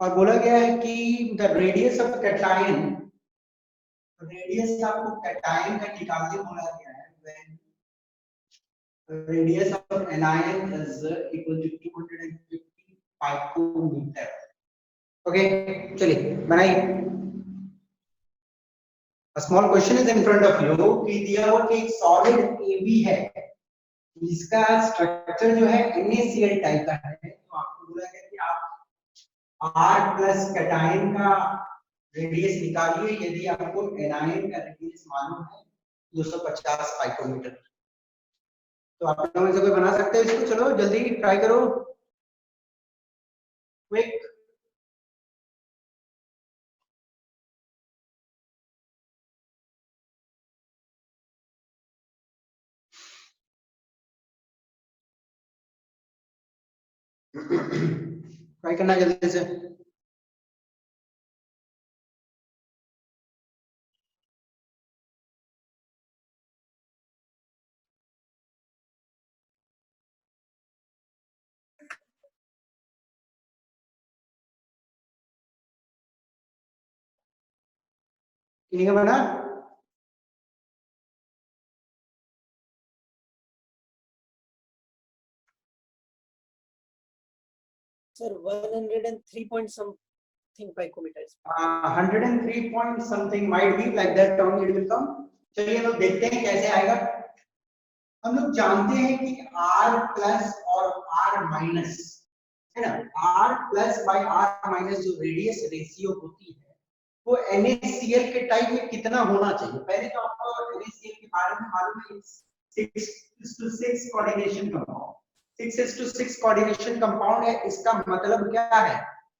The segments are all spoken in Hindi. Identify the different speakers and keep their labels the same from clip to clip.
Speaker 1: और बोला गया है कि the radius of cation, radius आपको कैटायन का निकालने बोला गया है, when radius of anion is equal to 250 picometer. Okay, चलिए बनाइए. A small question is in front of you कि दिया हुआ कि एक सॉलिड AB है जिसका स्ट्रक्चर जो है NaCl टाइप का है, तो आपको बोला गया कि आप R प्लस कैटायन का रेडियस निकालिए यदि आपको एनायन का रेडियस मालूम है 250 पाइकोमीटर. तो आप लोगों में से कोई बना सकते हो इसको? चलो जल्दी ट्राई करो, क्विक. ट्राई करना जल्दी से. किन्हीं का बना?
Speaker 2: Sir, 103 point something picometers.
Speaker 1: 103 point something might be like that term it will come. चलिए तो देखते हैं कैसे आएगा. हम लोग जानते हैं कि R प्लस और R माइनस है ना, R plus by R minus जो रेडियस रेशियो होती है वो NaCl के टाइप में कितना होना चाहिए. पहले तो आपको NaCl के बारे में मालूम है 6:6 कोऑर्डिनेशन कंपाउंड, 6:6 कोऑर्डिनेशन कंपाउंड है. इसका मतलब क्या है,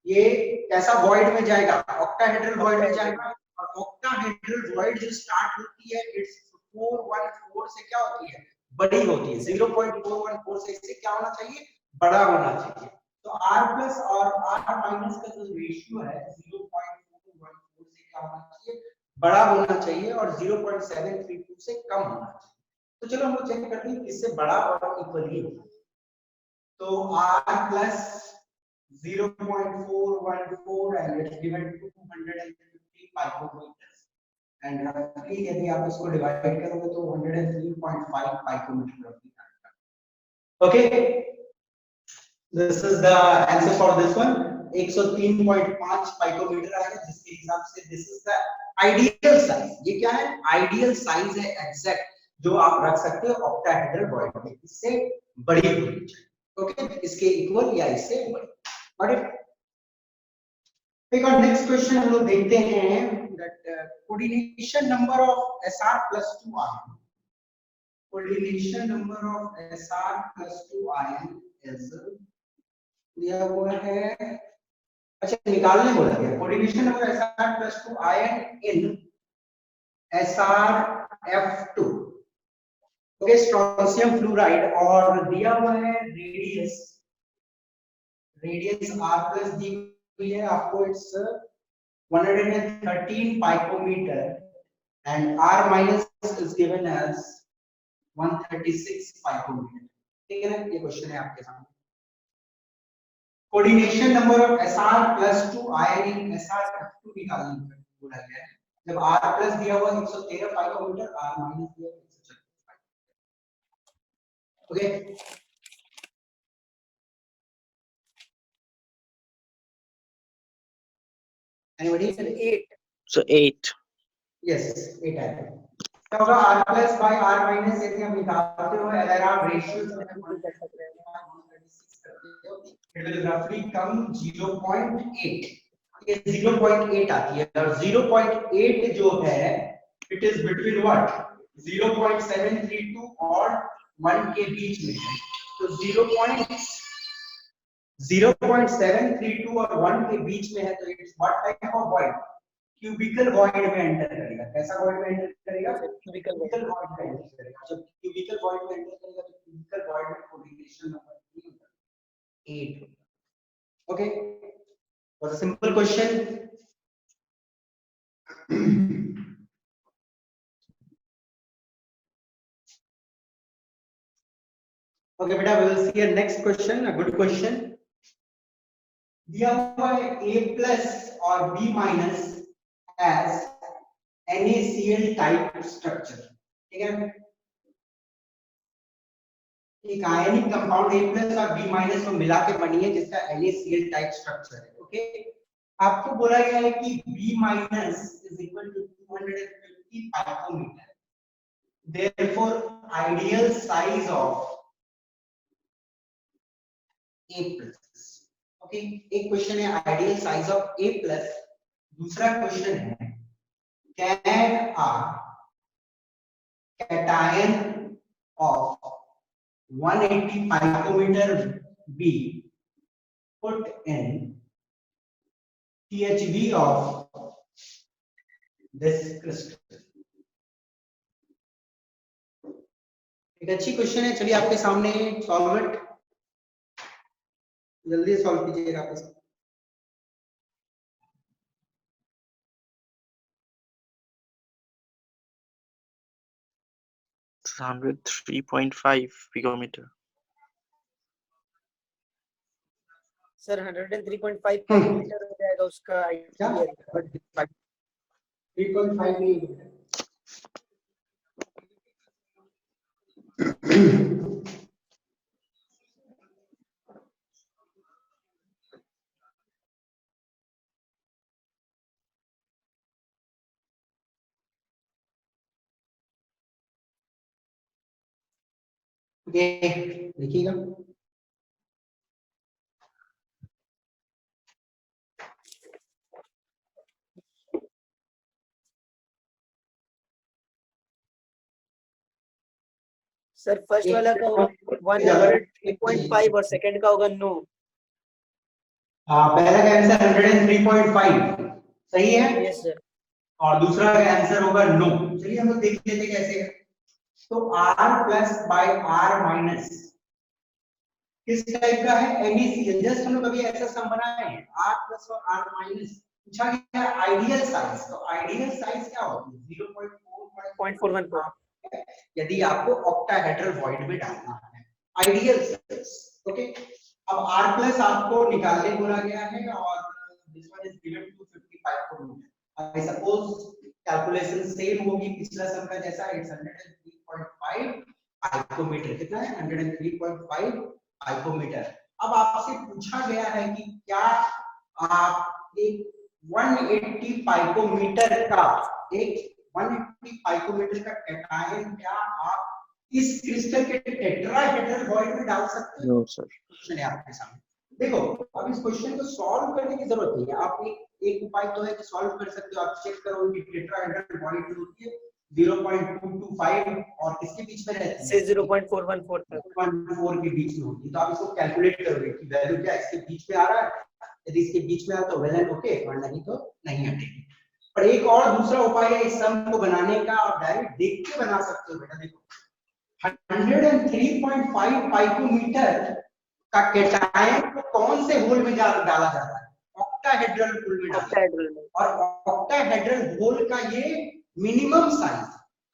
Speaker 1: ये कैसा वॉइड में जाएगा, ऑक्टाहेड्रल वॉइड में जाएगा. और ऑक्टाहेड्रल वॉइड जो स्टार्ट होती है इट्स 414 से क्या होती है, बड़ी होती है. 0.414 से इससे क्या होना चाहिए, बड़ा होना चाहिए. तो R प्लस और R माइनस का जो रेशियो है 0.414 से क्या होना चाहिए, बड़ा होना चाहिए. और 0.732 से कम होना चाहिए. तो चलो हम लोग चेक करते हैं किससे बड़ा और इक्वली होगा. तो R plus 0.414 and it's given 250 picometers. And roughly यदि आप इसको डिवाइड करोगे तो 103.5 picometer roughly आएगा. Okay, this is the answer for this one. 103.5 picometer आएगा, जिसके हिसाब से this is the ideal size. ये क्या है, आइडियल साइज है एग्जैक्ट जो आप रख सकते हो ऑक्टाहेड्रल वॉइड में. इससे बड़ी होनी चाहिए. ओके, इसके इक्वल या इससे बड़ी. और एक और नेक्स्ट क्वेश्चन हम लोग देखते हैं that coordination number of Sr plus 2 ion. Coordination number of Sr plus 2 ion is दिया हुआ है. अच्छा, निकालने बोला गया coordination number Sr plus 2 ion in SrF2. Okay, strontium fluoride. और दिया हुआ है रेडियस R प्लस दी हुई है आपको, it's 113 picometer and R minus is given as 136 picometer. ठीक है ना, ये क्वेश्चन है आपके सामने. Coordination number of Sr plus 2 ion in SrF2 निकालने बोला गया है. जब R प्लस दिया हुआ 113 picometer, R माइनस दिया हुआ 136 picometer. Okay, anybody?
Speaker 2: Sir, 8.
Speaker 3: So 8.
Speaker 1: Yes, 8 आएगा. क्या होगा, R plus by R minus यदि आप निकालते हो LR ratio it will roughly come 0.8. ये 0.8 आती है. और 0.8 जो है it is between what 0.732 और 1 के बीच में है. तो 0.732 और 1 के बीच में है. तो it's what type of void, cubical void में एंटर करेगा. कैसा वॉइड में एंटर करेगा, क्यूबिकल वॉइड में एंटर करेगा. जब क्यूबिकल वॉइड में एंटर करेगा तो क्यूबिकल वॉइड में coordination number 8. Okay, was a simple question. Okay beta, we will see a next question, a good question. दिया हुआ है A प्लस और B minus as NaCl type structure, ठीक है। एक आयनिक कंपाउंड A प्लस और B माइनस को मिला के बनी है जिसका NaCl टाइप स्ट्रक्चर है, ओके। आपको बोला गया है कि B minus is equal to 250 picometre, therefore ideal size of A plus, okay. एक क्वेश्चन है ideal size of A plus, दूसरा क्वेश्चन है can a cation of 180 picometer B put in THB of this crystal। एक अच्छी क्वेश्चन है, चलिए आपके सामने सॉल्व इट, जल्दी सॉल्व कीजिएगा आप इसको।
Speaker 3: 103.5 picometer।
Speaker 2: सर 103.5 पाइकोमीटर हो जाएगा उसका
Speaker 1: क्या 3.5 नहीं ये देखिएगा,
Speaker 2: सर फर्स्ट वाला का होगा 103.5 और सेकंड का होगा 9।
Speaker 1: हाँ, पहला का आंसर 103.5 सही है,
Speaker 2: यस सर।
Speaker 1: और दूसरा का आंसर होगा 9। चलिए हम लोग देख लेते कैसे है। तो R plus by R minus किस टाइप का है, NaCl। जस्ट हम लोग अभी ऐसा सम बनाए हैं, R प्लस और R माइनस। पूछा गया आइडियल साइज, तो आइडियल साइज क्या होती है 0.414। यदि आपको ऑक्टाहेड्रल वॉइड में डालना है आइडियल साइज, ओके। अब R प्लस आपको निकालने बोला गया है और this one is given to 50 picometre. I suppose calculation same होगी पिछला सम का जैसा, इट्स 103.5 पाइकोमीटर। कितना है 103.5 पाइकोमीटर। अब आपसे पूछा गया है कि क्या आप एक 180 पाइकोमीटर का 180 पाइकोमीटर का कैटायन क्या आप इस क्रिस्टल के टेट्राहेड्रल वॉइड में डाल सकते हो?
Speaker 3: No sir.
Speaker 1: क्वेश्चन है आपके सामने, देखो अब इस क्वेश्चन को सॉल्व करने की जरूरत नहीं है। आप एक उपाय तो है कि सॉल्व कर सकते हो, आप चेक करो कि टेट्राहेड्रल वॉइड होती है 0.225 और किसके बीच में रहती है,
Speaker 2: 0.414 तक
Speaker 1: 1.4 के बीच में होती है। तो आप इसको कैलकुलेट करोगे कि वैल्यू क्या इसके बीच में आ रहा है, यदि इसके बीच में आ तो वेल एंड ओके, और नहीं तो नहीं हटेगी। पर एक और दूसरा उपाय है इस सम को बनाने का, आप डायरेक्ट देख के बना सकते हो बेटा। देखो 103.5 पाइकोमीटर का कैटायन को कौन से होल में डाला जाता है, ऑक्टाहेड्रल होल में डाला जाता है। और ऑक्टाहेड्रल होल का ये मिनिमम साइज,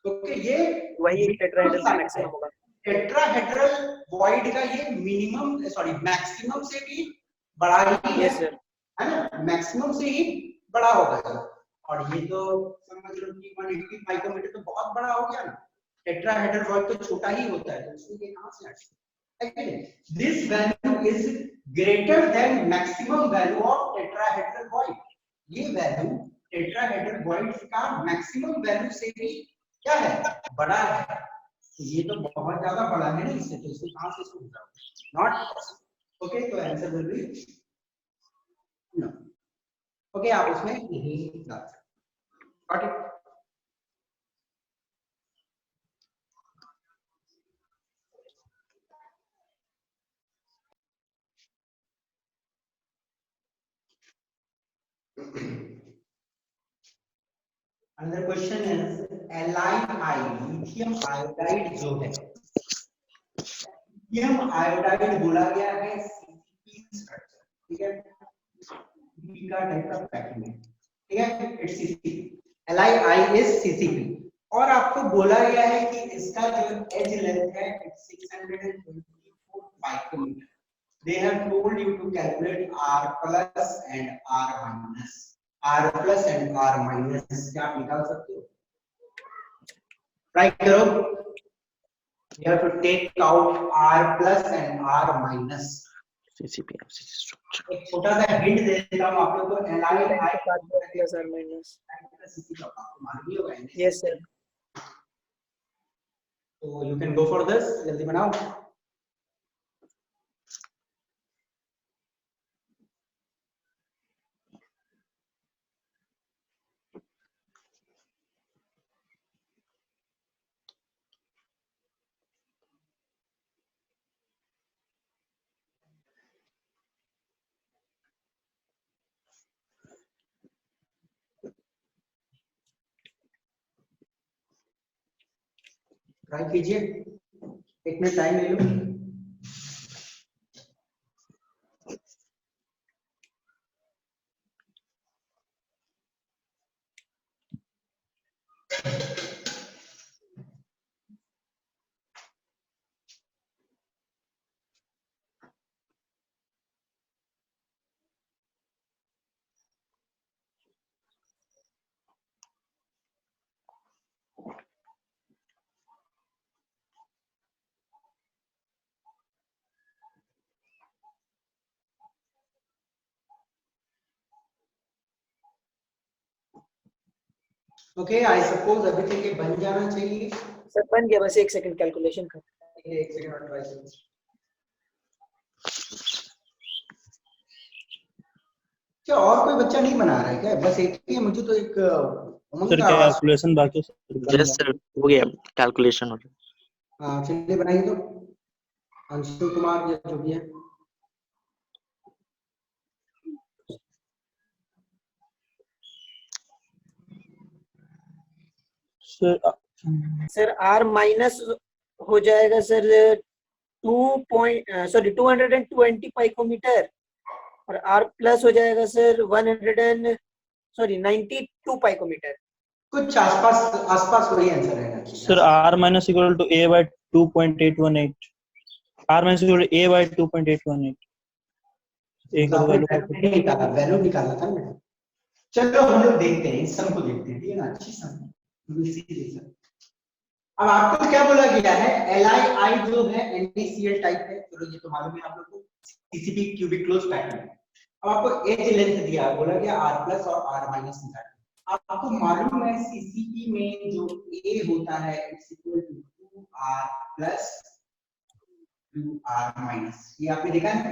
Speaker 1: ओके, ये
Speaker 2: वही टेट्राहेड्रल का मैक्सिमम होगा।
Speaker 1: टेट्राहेड्रल वॉइड का ये मिनिमम सॉरी मैक्सिमम से भी बड़ा ही है, है ना, मैक्सिमम से ही बड़ा होगा। और ये तो समझ लो कि 180 पाइकोमीटर तो बहुत बड़ा हो गया ना, टेट्राहेड्रल वॉइड तो छोटा ही होता है, तो उसमें ये कहां से आएगा। This value is greater than maximum value of tetrahedral void. ये वैल्यू टेट्राहेड्रल वॉइड का मैक्सिमम वैल्यू से भी क्या है, बड़ा है। तो ये तो बहुत ज्यादा बड़ा है ना, इससे तो इससे कहां से इसको निकालोगे, नॉट ओके। तो answer will be no, okay. आप उसमें नहीं डाल सकते, got it. Another question is LiI lithium iodide जो है, लिथियम आयोडाइड बोला गया है CCP स्ट्रक्चर, ठीक है, बी का टाइप का पैटर्न है, ठीक है, it's CCP। LiI is CCP और आपको बोला गया है कि इसका जो एज लेंथ है 624 पाइकोमीटर, they have told you to calculate r plus and r minus, r plus and r minus क्या आप निकाल सकते हो? ट्राई करो. You have to take out r plus and r minus.
Speaker 3: CCP FCC structure.
Speaker 1: एक छोटा सा हिंट दे देता हूँ आप लोग को.
Speaker 2: plus or minus.
Speaker 1: आपको मालूम ही होगा.
Speaker 2: Yes sir.
Speaker 1: So you can go for this. जल्दी बनाओ. ट्राई कीजिए. 1 मिनट टाइम ले लो. ओके, आई सपोज अभी तक ये बन जाना चाहिए.
Speaker 2: सर बन गया, बस 1 सेकंड कैलकुलेशन कर.
Speaker 1: 1 सेकंड और ट्राई करो. क्या और कोई बच्चा नहीं बना रहा है क्या? बस एक ही है. मुझे तो एक
Speaker 4: सर कैलकुलेशन बाकी
Speaker 3: Yes sir, हो गया कैलकुलेशन हो गया.
Speaker 1: हाँ चलिए बनाइए. तो अंशु कुमार या जो भी है.
Speaker 2: सर r माइनस हो जाएगा सर 220 पाइकोमीटर और r प्लस हो जाएगा सर 92 पाइकोमीटर.
Speaker 1: कुछ आसपास वही आंसर है.
Speaker 4: Sir r minus equal to a by 2.818. r minus equal to a by 2.818. एक
Speaker 1: वैल्यू निकालना था ना. चलो हम लोग देखते हैं, इस सम को देखते हैं. ठीक है ना, अच्छी सम. अब आपको क्या बोला गया है? LI जो है NaCl टाइप है. चलो ये तो मालूम है आप लोग को. CCP क्यूबिक क्लोज पैटर्न है. अब आपको एज लेंथ दिया, बोला गया r प्लस और r माइनस निकालना. आपको मालूम है CCP में जो a होता है it's equal to 2r plus 2r minus. ये आपने देखा है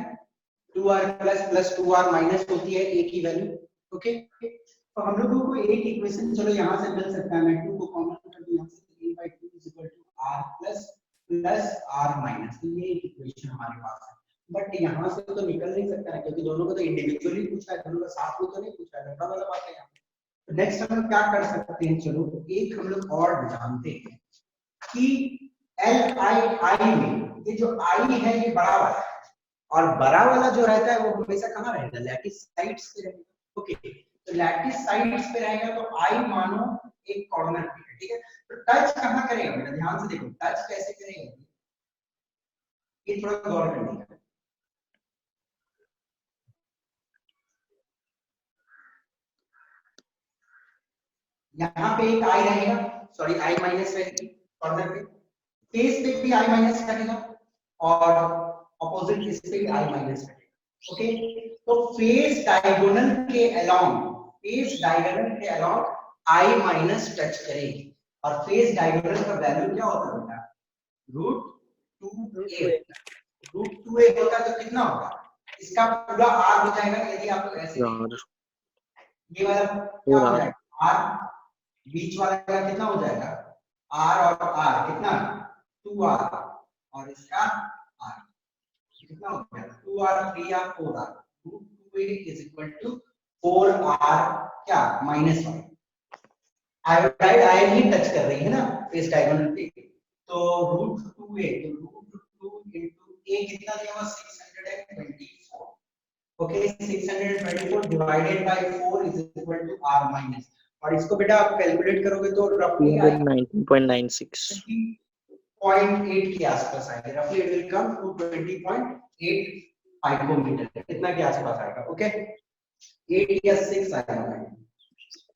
Speaker 1: 2r प्लस 2r माइनस होती है a की वैल्यू. ओके, तो हम लोगों को एक इक्वेशन चलो यहां से मिल सकता है. मैं 2 को कॉमन कर दूं यहां से. a by 2 is equal to r plus r minus. ये एक इक्वेशन हमारे पास है. बट यहां से तो निकल नहीं सकता है क्योंकि दोनों को तो इंडिविजुअली पूछा है, दोनों का साथ में तो नहीं पूछा है. लंबा वाला बात है यहां. तो नेक्स्ट हम लोग क्या कर सकते हैं? चलो एक हम लोग और जानते हैं कि LI में ये जो I है ये बड़ा वाला है और बड़ा वाला जो रहता है वो हमेशा कहां रहेगा? लैटिस साइड्स पे रहेगा. ओके, तो लैटिस साइड्स पे रहेगा तो I मानो एक कॉर्नर पे है. ठीक है, तो टच कहां करेगा? मेरा ध्यान से देखो, टच कैसे करेगा ये थोड़ा गौर करने का. यहाँ पे एक I रहेगा, सॉरी I माइनस रहेगी कॉर्नर पे. फेस पे भी I माइनस रहेगा और ऑपोजिट फेस पे भी I माइनस रहेगा. ओके, तो फेस डायगोनल के अलोंग I माइनस टच करेगी और फेस डायगोनल का वैल्यू क्या होता है बेटा? √2a. √2a होता है तो कितना होगा? इसका पूरा r हो जाएगा. यदि आप लोग ऐसे ये वाला क्या हो जाएगा? r बीच वाला का कितना हो जाएगा? r और r कितना? 2r और इसका r कितना हो जाएगा? 2r 3r 4r. √2a is equal to 4r क्या -1. आयोडाइड आयन ही टच कर रही है ना फेस डायगोनल पे. तो √2a तो √2 into a कितना दिया हुआ? 624. Okay, 624 divided by 4 is equal to r minus. और इसको बेटा आप कैलकुलेट करोगे तो रफली
Speaker 3: 19.96
Speaker 1: 0.8 के आसपास आएगा. रफली इट विल कम टू 20.8 पाइकोमीटर, इतना के आसपास आएगा। ओके 8 या 6 आएगा,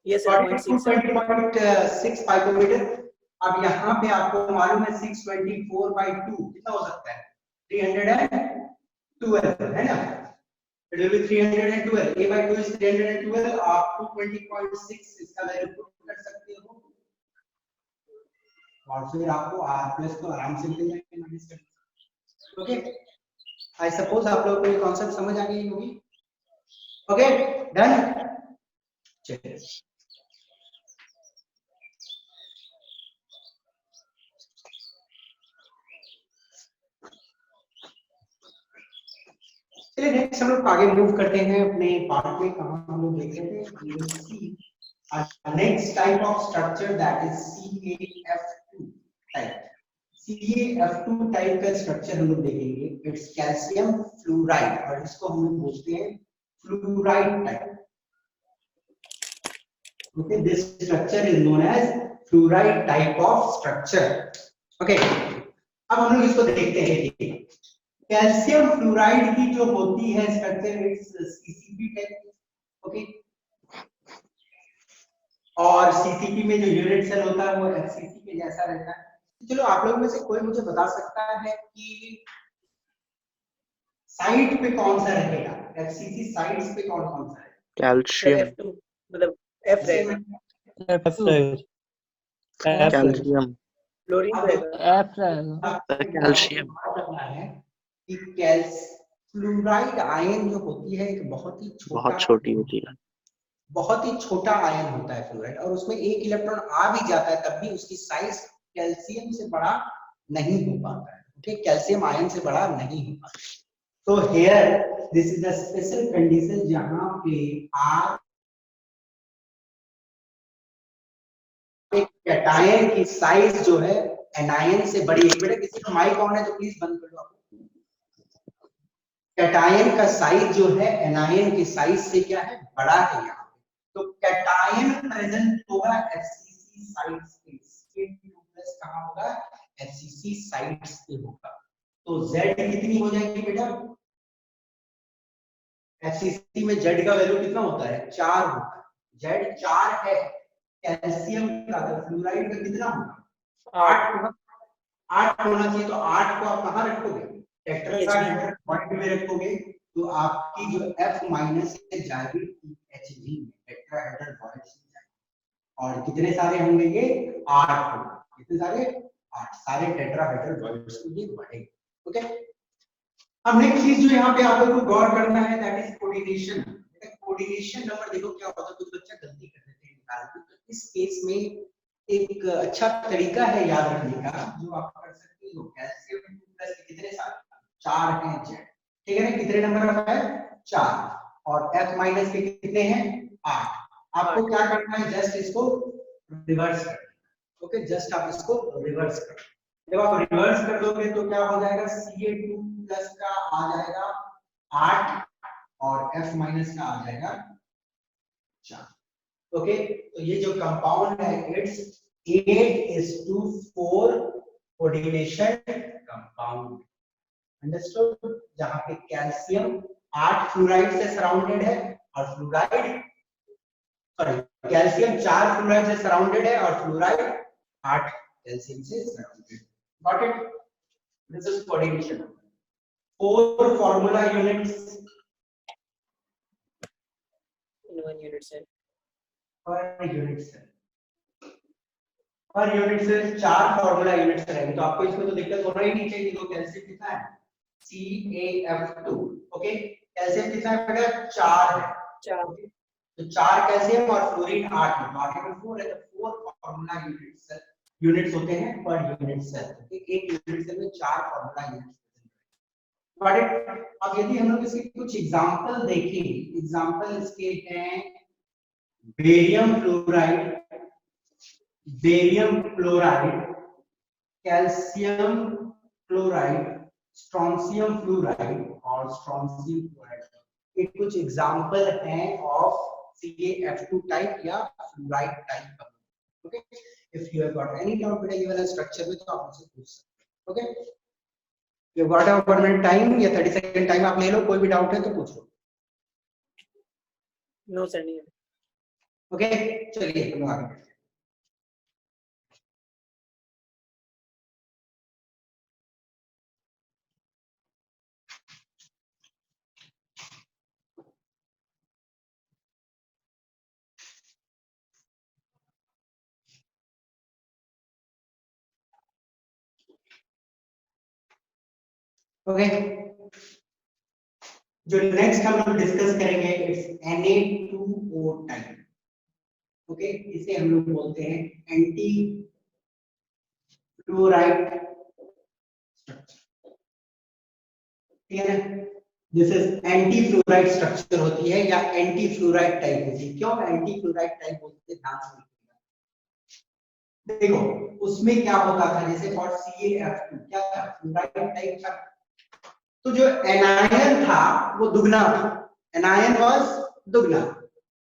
Speaker 2: Yes, sir. 0.6.
Speaker 1: 20.6 पाइकोमीटर। अब यहाँ पे आपको मालूम है 624/2 कितना हो सकता है, 312 है ना, it will be 312, a/2 is 312, आप 220.6 इसका वैल्यू पुट कर सकते हो और फिर आपको r प्लस को आराम से मिल जाएगा माइनस कर। ओके आई सपोज आप लोगों को ये कॉन्सेप्ट समझ आ गई होगी। ओके डन, चलिए चलिए नेक्स्ट हम लोग आगे मूव करते हैं अपने पार्ट में। कहां हम लोग देख रहे थे, we will see a next type of structure that is CaF2 type। CaF2 type का स्ट्रक्चर हम लोग देखेंगे, इट्स कैल्शियम फ्लोराइड और इसको हम लोग बोलते हैं fluoride type. Okay this structure is known as fluoride type of structure. Okay अब हम लोग इसको देखते हैं। कैल्शियम फ्लोराइड की जो होती है structure it's CCP type. Okay और सीसीपी में जो यूनिट सेल होता है वो एफसीसी के जैसा रहता है। चलो आप लोगों में से कोई मुझे बता सकता है कि साइड पे कौन सा रहेगा, एफसीसी साइड्स पे कौन कौन सा है?
Speaker 3: कैल्शियम,
Speaker 2: F2 मतलब F रहेगा,
Speaker 3: कैल्शियम,
Speaker 2: फ्लोरीन रहेगा।
Speaker 5: F रहेगा।
Speaker 3: कैल्शियम
Speaker 1: है कि फ्लोराइड आयन जो होती है एक बहुत ही
Speaker 3: बहुत छोटी होती है,
Speaker 1: बहुत ही छोटा आयन होता है फ्लोराइड, और उसमें एक इलेक्ट्रॉन आ भी जाता है तब भी उसकी साइज कैल्शियम से बड़ा नहीं हो पाता है। ओके कैल्शियम आयन से बड़ा नहीं हो पाता। तो here this is the special condition जहां पे आर कैटायन की साइज जो है एनायन से बड़ी है। बेटा किसी का माइक ऑन है तो प्लीज बंद कर दो। कैटायन का साइज जो है एनायन की साइज से क्या है, बड़ा है यहाँ पे। तो कैटायन प्रेजेंट होगा एफसीसी साइड्स पे, Ca2+ कहां होगा, एफसीसी साइड्स पे होगा। तो Z कितनी हो जाएगी बेटा, एफसीसी में Z का वैल्यू कितना होता है, 4 होता है। Z 4 है, कैल्शियम का फ्लोराइड का कितना होगा, 8 होगा। 8 होना चाहिए, तो 8 को आप कहां रखोगे, टेट्राहेड्रल पॉइंट में रखोगे, तो आपकी जो F माइनस से जाएगी HG में, टेट्राहेड्रल पॉइंट से जाएगी। और कितने सारे होंगे ये, 8 होंगे। कितने सारे, 8 सारे टेट्राहेड्रल पॉइंट्स को ये बढ़ेंगे। ओके अब नेक्स्ट चीज जो यहाँ पे आप लोगों को गौर करना है that is coordination. Coordination number देखो क्या होता है, कुछ बच्चा गलती कर देते हैं निकालने। तो इस केस में एक अच्छा तरीका है याद रखने का जो आप कर सकते हो, कैल्शियम प्लस कितने सारे, 4 हैं Z, ठीक है ना, कितने नंबर ऑफ है, 4, और F माइनस के कितने हैं, 8। आपको क्या करना है, जस्ट इसको रिवर्स करना। ओके जस्ट आप इसको रिवर्स कर, जब आप रिवर्स कर दोगे तो क्या हो जाएगा, Ca2+ का आ जाएगा 8 और F माइनस का आ जाएगा 4। ओके तो ये जो कंपाउंड है इट्स 8:4 कोऑर्डिनेशन कंपाउंड। अंडरस्टूड, जहां पे कैल्शियम 8 फ्लोराइड से सराउंडेड है और फ्लोराइड सॉरी कैल्शियम 4 फ्लोराइड से सराउंडेड है और फ्लोराइड 8 कैल्शियम से surrounded. Got it, this is coordination. 4 formula units
Speaker 2: in 1 unit cell.
Speaker 1: Per unit cell, per unit cell 4 formula units रहेंगे। तो आपको इसमें तो दिक्कत होना ही नहीं चाहिए। तो कैल्शियम कितना है, CaF2। ओके कैल्शियम कितना है बेटा, 4 है।
Speaker 2: 4
Speaker 1: तो 4 कैल्शियम और फ्लोरीन 8 है, तो 8 में 4 है, तो 4 फार्मूला यूनिट्स होते हैं पर यूनिट सेल। एक यूनिट सेल में 4 फार्मूला यूनिट्स। अब यदि हम लोग इसके कुछ एग्जांपल देखें, एग्जांपल इसके हैं barium fluoride, barium chloride, calcium chloride, strontium fluoride और स्ट्रोंशियम क्लोराइड। ये कुछ एग्जांपल हैं ऑफ CaF2 टाइप या फ्लोराइड टाइप का। Okay if you have got any doubt बेटा ये वाला स्ट्रक्चर में तो आप मुझसे पूछ सकते हैं। Okay you got a 1 minute time या 30 सेकंड टाइम आप ले लो, कोई भी डाउट है तो पूछो।
Speaker 2: नो सर नहीं है।
Speaker 1: ओके चलिए हम आगे बढ़ते हैं। ओके जो नेक्स्ट हम लोग डिस्कस करेंगे इट्स Na2O टाइप। ओके इसे हम लोग बोलते हैं एंटी फ्लोराइड स्ट्रक्चर। ठीक है ना, this is anti fluoride structure होती है या एंटी फ्लोराइड टाइप होती है। क्यों एंटी फ्लोराइड टाइप बोलते हैं, ध्यान से देखो उसमें क्या होता था, जैसे फॉर CaF2 क्या था, फ्लोराइड टाइप था, तो जो एनायन था वो दुगना था, एनायन वाज दुगना।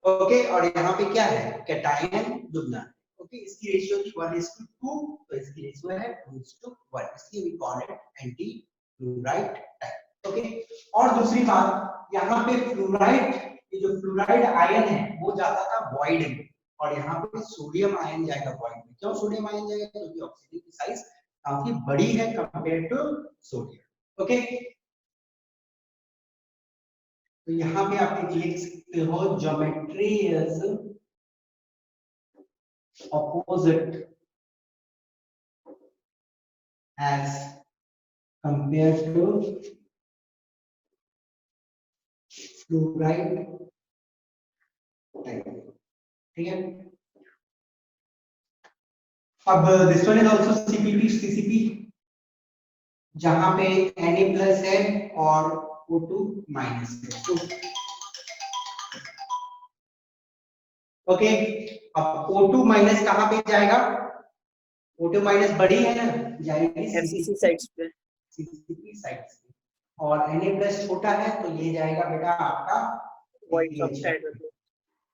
Speaker 1: ओके और यहाँ पे क्या है, कैटायन दुगना। ओके इसकी रेशियो थी 1:2, तो इसकी रेशियो है 2:1, इसलिए we call it anti fluoride type. Okay और दूसरी बात, यहाँ पे फ्लोराइड, ये जो फ्लोराइड आयन है वो जाता था वॉइड में, और यहाँ पे सोडियम आयन जाएगा वॉइड में। क्यों सोडियम आयन जाएगा, क्योंकि ऑक्सीजन की साइज काफी बड़ी है कंपेयर टू सोडियम। ओके तो यहाँ पे आप लिख सकते हो geometry is opposite as compared to fluoride type। ठीक है, अब this one is also CPP CCP, जहां पे Na+ है और O2- है। ओके अब O2- कहां पे जाएगा, O2- बड़ी है ना, जाएगी
Speaker 2: FCC साइड्स पे,
Speaker 1: CCP साइड्स पे, और Na+ छोटा है तो ये जाएगा बेटा आपका
Speaker 2: वॉइड ऑक्साइड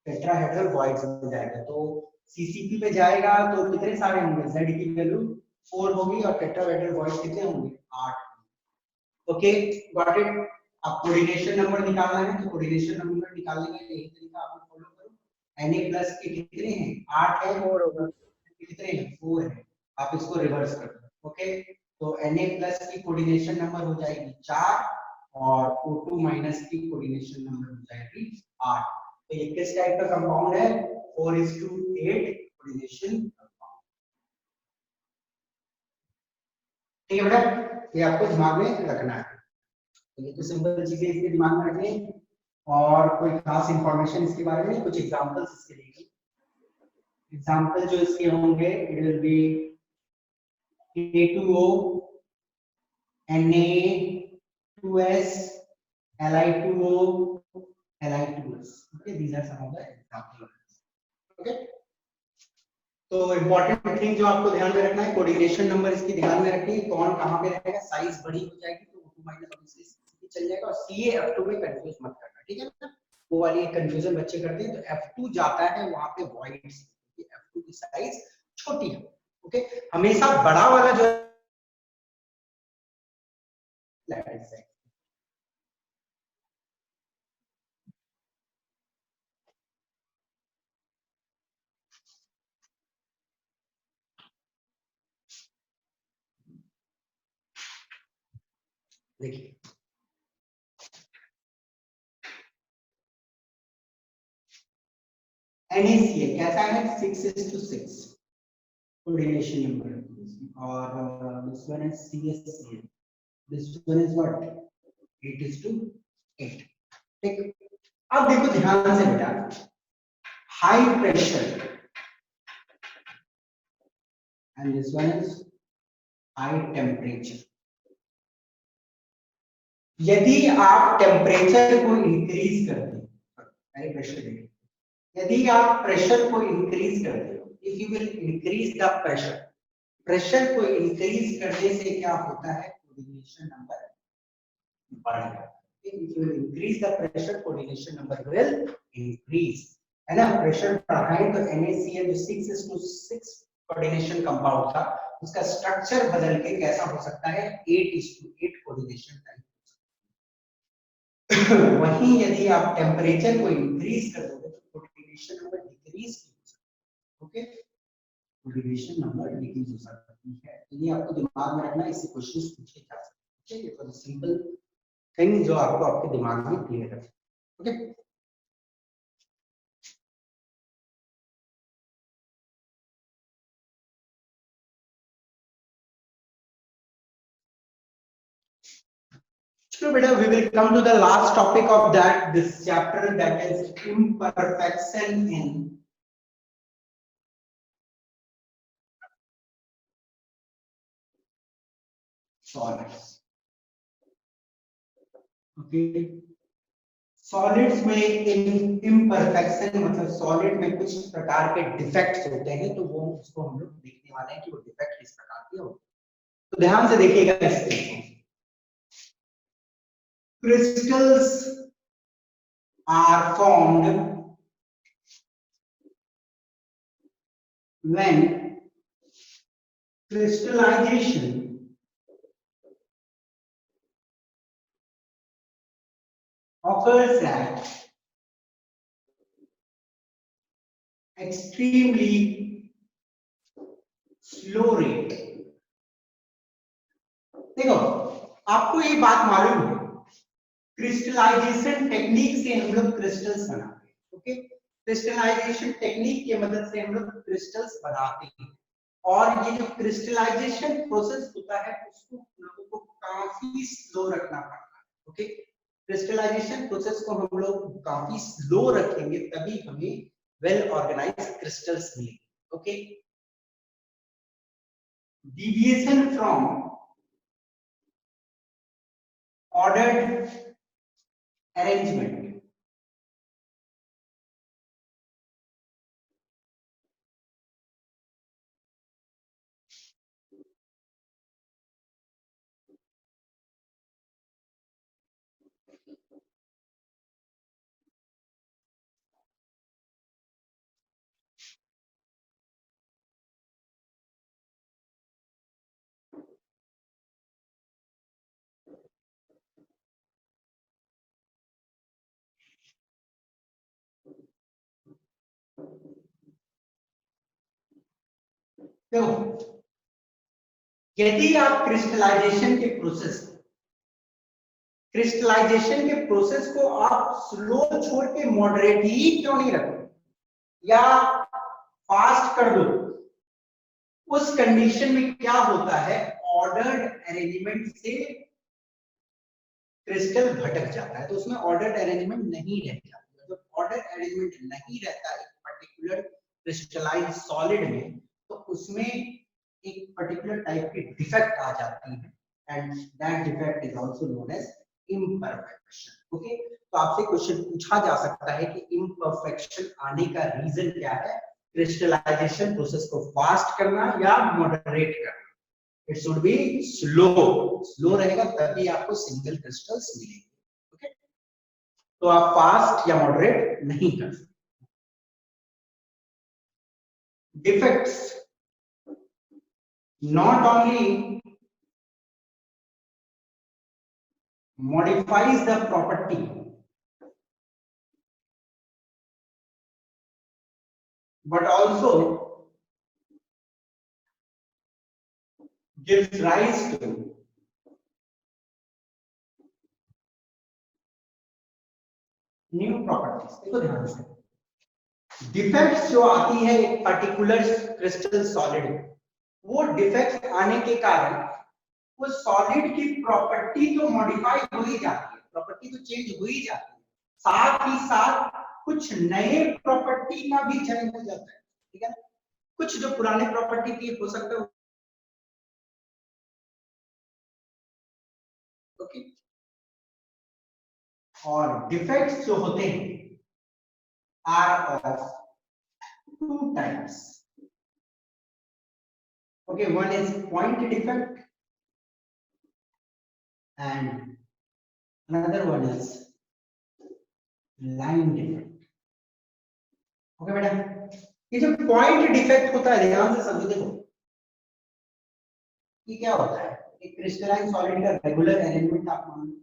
Speaker 1: टेट्राहेड्रल वॉइड्स में जाएगा। तो CCP पे जाएगा तो कितने सारे होंगे, Z की वैल्यू 4 होगी और टेट्राहेड्रल वॉइड्स कितने होंगे, 8। Okay got it. अब कोऑर्डिनेशन नंबर निकालना है, तो कोऑर्डिनेशन नंबर निकालने के लिए यही तरीका आप फॉलो करो। Na+ के कितने हैं, 8 है,
Speaker 2: 4 होगा,
Speaker 1: कितने हैं, 4 है, आप इसको रिवर्स कर दो। ओके तो Na+ की कोऑर्डिनेशन नंबर हो जाएगी 4 और O2- की कोऑर्डिनेशन नंबर हो जाएगी 8। तो ये किस टाइप का कंपाउंड है, 4:8 कोऑर्डिनेशन कंपाउंड। ठीक है बेटा, ये आपको दिमाग में रखना है। तो ये तो सिंपल चीजें इसके दिमाग में रखनी है, और कोई खास इंफॉर्मेशन इसके बारे में, कुछ एग्जांपल्स इसके लिए। एग्जांपल जो इसके होंगे, it will be K2O, Na2S, Li2O, Li2S। Okay, these are some of the examples। Okay, तो इम्पोर्टेंट थिंग जो आपको ध्यान में रखना है, कोऑर्डिनेशन नंबर इसकी ध्यान में रखिए, कौन कहां पे रहेगा, साइज बड़ी हो जाएगी तो O2- ऑब्वियसली चल जाएगा, और CaF2 में कंफ्यूज मत करना। ठीक है ना, वो वाली एक कंफ्यूजन बच्चे करते हैं। तो F2 जाता है वहां पे वॉइड्स, F2 की साइज छोटी है। ओके हमेशा बड़ा वाला जो है देखिए, NaCl कैसा है, 6:6 कोऑर्डिनेशन नंबर, और this one is CaCl, this one is what, 8:8। ठीक, अब देखो ध्यान से बेटा, high pressure and this one is high temperature. यदि आप टेम्परेचर को इंक्रीज करते हो, पहले प्रेशर देखिए, यदि आप प्रेशर को इंक्रीज करते हो, if you will increase the pressure, pressure को इंक्रीज करने से क्या होता है, कोऑर्डिनेशन नंबर बढ़ेगा। If you will increase the pressure, coordination number will increase, है ना। प्रेशर बढ़ाएं तो NaCl जो 6:6 कोऑर्डिनेशन कंपाउंड था उसका स्ट्रक्चर बदल के कैसा हो सकता है 8:8 कोरिलेशन टाइप। वहीं यदि आप टेम्परेचर को इंक्रीज कर दोगे तो कोरिलेशन नंबर डिक्रीज हो सकता है। ओके, कोरिलेशन नंबर डिक्रीज हो सकती है। यदि आपको दिमाग में रखना, इससे क्वेश्चंस पूछे जा सकते हैं। ये तो सिंपल थिंग जो आपको आपके दिमाग में क्लियर है। Okay, so beta, we will come to the last topic of that this chapter, that is imperfection in solids. Okay, solids में इम्परफेक्शन मतलब सॉलिड में कुछ प्रकार के डिफेक्ट्स होते हैं, तो वो उसको हम लोग देखने वाले हैं कि वो डिफेक्ट किस प्रकार के होते हैं। तो ध्यान से देखिएगा इसको, crystals are formed when crystallization occurs at extremely slow rate। देखो, आपको ये बात मालूम है, क्रिस्टलाइजेशन टेक्निक से हम लोग क्रिस्टल्स बनाते हैं। ओके, क्रिस्टलाइजेशन टेक्निक की मदद से हम लोग क्रिस्टल्स बनाते हैं, और ये जो क्रिस्टलाइजेशन प्रोसेस होता है उसको हम लोगों को काफी स्लो रखना पड़ता है। ओके, क्रिस्टलाइजेशन प्रोसेस को हम लोग काफी स्लो रखेंगे तभी हमें वेल ऑर्गेनाइज्ड क्रिस्टल्स मिलेंगे। Okay, deviation from ordered arrangement तो यदि आप क्रिस्टलाइजेशन के प्रोसेस को आप स्लो छोड़ के मॉडरेट ही क्यों नहीं रखो या फास्ट कर दो, उस कंडीशन में क्या होता है, ऑर्डर्ड अरेंजमेंट से क्रिस्टल भटक जाता है। तो उसमें ऑर्डर्ड अरेंजमेंट नहीं रह जाता। जब ऑर्डर्ड अरेंजमेंट नहीं रहता एक पर्टिकुलर क्रिस्टलाइज सॉलिड में, तो उसमें एक पर्टिकुलर टाइप की डिफेक्ट आ जाती है, and that defect is also known as imperfection. Okay, तो आपसे क्वेश्चन पूछा जा सकता है कि इम्परफेक्शन आने का रीजन क्या है, क्रिस्टलाइजेशन प्रोसेस को फास्ट करना या मॉडरेट करना। It should be slow, slow रहेगा तभी आपको सिंगल क्रिस्टल्स मिलेंगे। ओके, तो आप फास्ट या मॉडरेट नहीं कर सकते। Defects not only modifies the property but also gives rise to new properties। देखो ध्यान से, डिफेक्ट्स जो आती है एक पर्टिकुलर क्रिस्टल सॉलिड में, वो डिफेक्ट आने के कारण वो सॉलिड की प्रॉपर्टी तो मॉडिफाई हो ही जाती है, प्रॉपर्टी तो चेंज हो ही जाती है, साथ ही साथ कुछ नए प्रॉपर्टी का भी जन्म हो जाता है। ठीक है, कुछ जो पुराने प्रॉपर्टी की हो सकता है। ओके, और डिफेक्ट्स जो होते हैं are of two types. Okay, one is point defect and another one is line defect। Okay बेटा, ये जो पॉइंट डिफेक्ट होता है ध्यान से समझो। देखो, कि क्या होता है एक क्रिस्टलाइन सॉलिड का रेगुलर अरेंजमेंट आप मान लो,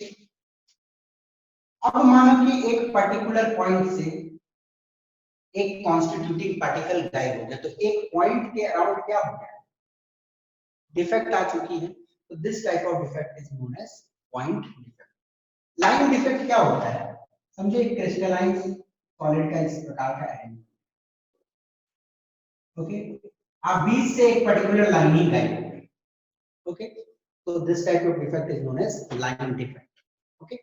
Speaker 1: ठीक। अब मानो कि एक पर्टिकुलर पॉइंट से एक कॉन्स्टिट्यूटिंग पार्टिकल गायब हो गया, तो एक पॉइंट के अराउंड क्या हो गया, डिफेक्ट आ चुकी है। तो this type of defect is known as point defect. Line defect क्या होता है, समझो एक क्रिस्टलाइन सॉलिड का इस प्रकार का अरेंजमेंट, ओके, आप बीच से एक पर्टिकुलर लाइन ही गायब हो गई, ओके, तो this type of defect is known as line defect, okay.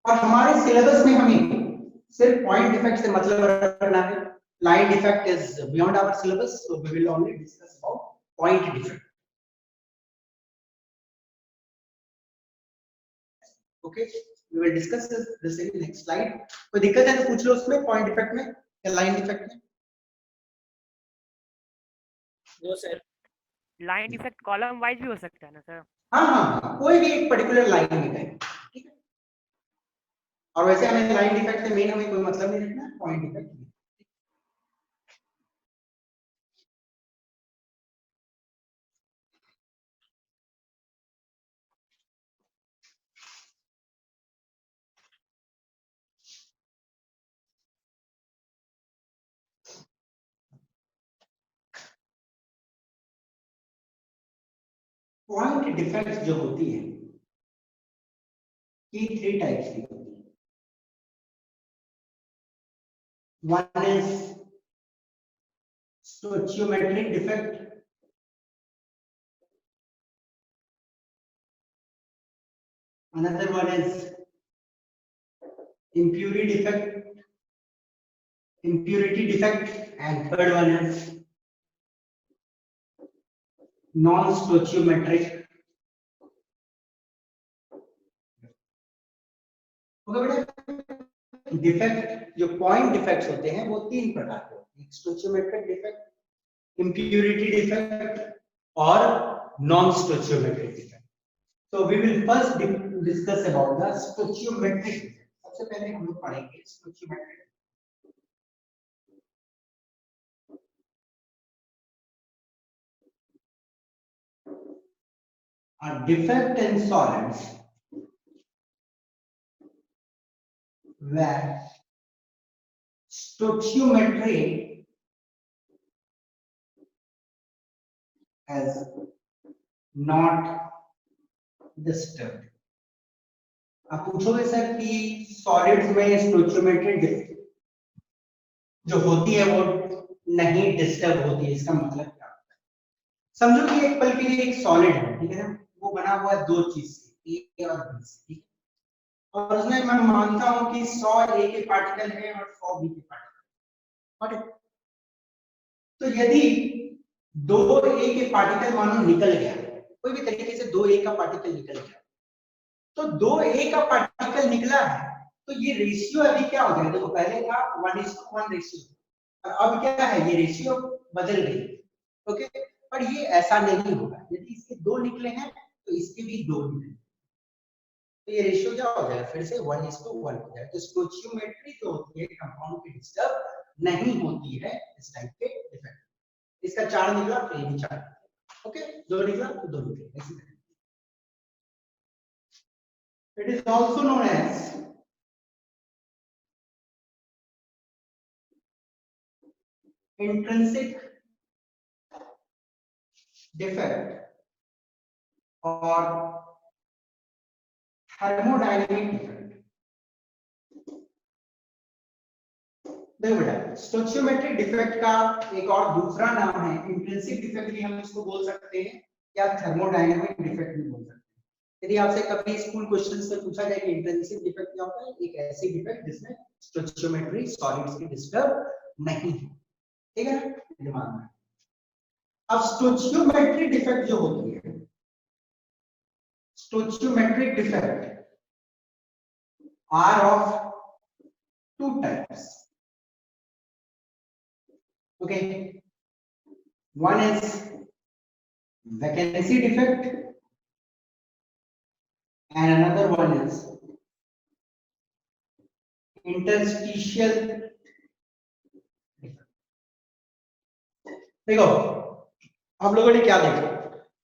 Speaker 1: और हमारे सिलेबस में हमें सिर्फ पॉइंट डिफेक्ट से मतलब रखना है, line defect is beyond our syllabus, so we will only discuss about point defect, okay, we will discuss this in next slide। कोई दिक्कत है तो पूछ लो उसमें, पॉइंट डिफेक्ट में या लाइन डिफेक्ट में।
Speaker 2: No sir.
Speaker 5: Line defect column wise भी हो सकता है ना सर?
Speaker 1: हाँ हाँ, कोई भी एक पर्टिकुलर लाइन में गायब, ठीक है। और वैसे हमें लाइन डिफेक्ट से मेन हमें कोई मतलब नहीं रखना, पॉइंट डिफेक्ट में। पॉइंट डिफेक्ट जो होती है ये 3 टाइप्स की होती है। One is stoichiometric defect, another one is impurity defect, and third one is non-stoichiometric। Okay बेटा, डिफेक्ट जो पॉइंट डिफेक्ट्स होते हैं वो 3 प्रकार के होते हैं, स्टोइचियोमेट्रिक डिफेक्ट, impurity defect और non-stoichiometric defect। So we will first discuss about the stoichiometric defect। सबसे पहले हम लोग पढ़ेंगे stoichiometric। A defect in solids where stoichiometry has not disturbed। आप पूछोगे सर कि सॉलिड्स में स्टोइचियोमेट्रिक जो होती है वो नहीं डिस्टर्ब होती है, इसका मतलब क्या होता है। समझो कि एक पल के लिए एक सॉलिड है, ठीक है ना, वो बना हुआ है 2 चीज से, ए और बी से, ठीक है, और उसमें मैं मानता हूं कि 100 ए के पार्टिकल है और 100 बी के पार्टिकल, ठीक। तो यदि 2 ए के पार्टिकल मानो निकल गया, कोई भी तरीके से 2 ए का पार्टिकल निकल गया, तो 2 ए का पार्टिकल निकला है, तो ये रेशियो अभी क्या हो गया, देखो पहले था 1:1 रेशियो, और अब क्या है, ये रेशियो बदल गई, ओके। पर ये ऐसा नहीं होगा, यदि इसके 2 निकले हैं तो इसके भी 2 निकले, तो ये रेशियो क्या हो जाएगा, फिर से 1:1 हो जाएगा। तो स्टोइचियोमेट्री जो होती है कंपाउंड की डिस्टर्ब नहीं होती है इस टाइप के डिफेक्ट। इसका 4 निकला तो ये भी 4, ओके, 2 निकला तो 2 निकले, ऐसे। It is also known as intrinsic defect or thermodynamic defect। देखो बेटा, स्टोइचियोमेट्रिक डिफेक्ट का एक और दूसरा नाम है इंट्रिंसिक डिफेक्ट भी हम इसको बोल सकते हैं, या थर्मोडायनामिक डिफेक्ट भी बोल सकते हैं। यदि आपसे कभी स्कूल क्वेश्चंस में पूछा जाए कि इंट्रिंसिक डिफेक्ट क्या होता है, एक ऐसी डिफेक्ट जिसमें स्टोइचियोमेट्री सॉलिड्स की डिस्टर्ब नहीं है, ठीक है ना, दिमाग में। अब स्टोइचियोमेट्रिक डिफेक्ट जो होती है, stoichiometric defect are of 2 types, okay. One is vacancy defect and another one is interstitial defect। देखो हम लोगों ने क्या देखा,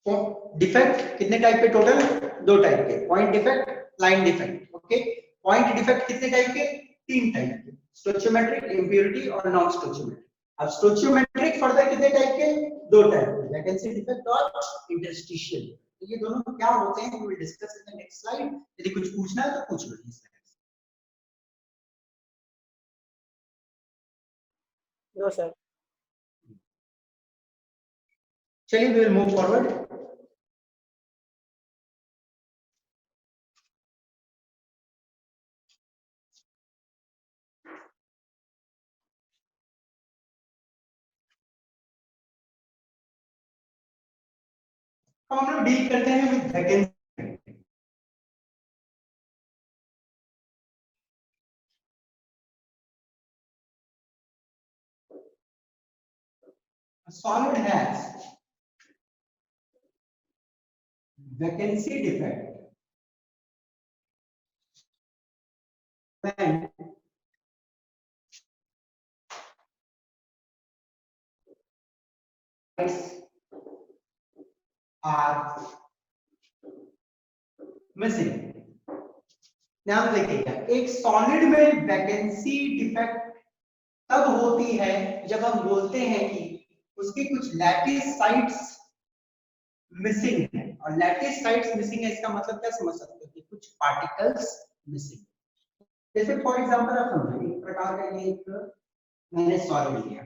Speaker 1: डिफेक्ट कितने टाइप के टोटल? 2 टाइप के, point defect, line defect. Okay, point defect कितने टाइप के? 3 टाइप के, स्टोचियोमेट्रिक, इम्प्योरिटी और नॉन स्टोचियोमेट्रिक। अब स्टोचियोमेट्रिक फर्दर कितने टाइप के? 2 टाइप के, वैकेंसी डिफेक्ट और इंटरस्टिशियल। तो ये दोनों क्या होते हैं, we will discuss in the next slide. यदि कुछ पूछना है तो पूछ लो इस स्लाइड से।
Speaker 2: No sir.
Speaker 1: चलिए वी विल मूव फॉरवर्ड। अब हम लोग डील करते हैं with vacancy. A solid has vacancy defect when are missing। ध्यान देखिएगा, एक सॉलिड में वैकेंसी डिफेक्ट तब होती है जब हम बोलते हैं कि उसकी कुछ लैटिस साइट्स मिसिंग है। और लैटिस साइट्स मिसिंग है, इसका मतलब क्या समझ सकते हो कि कुछ पार्टिकल्स मिसिंग। जैसे फॉर एग्जांपल आप समझो, एक प्रकार का ये एक मैंने सॉलिड लिया,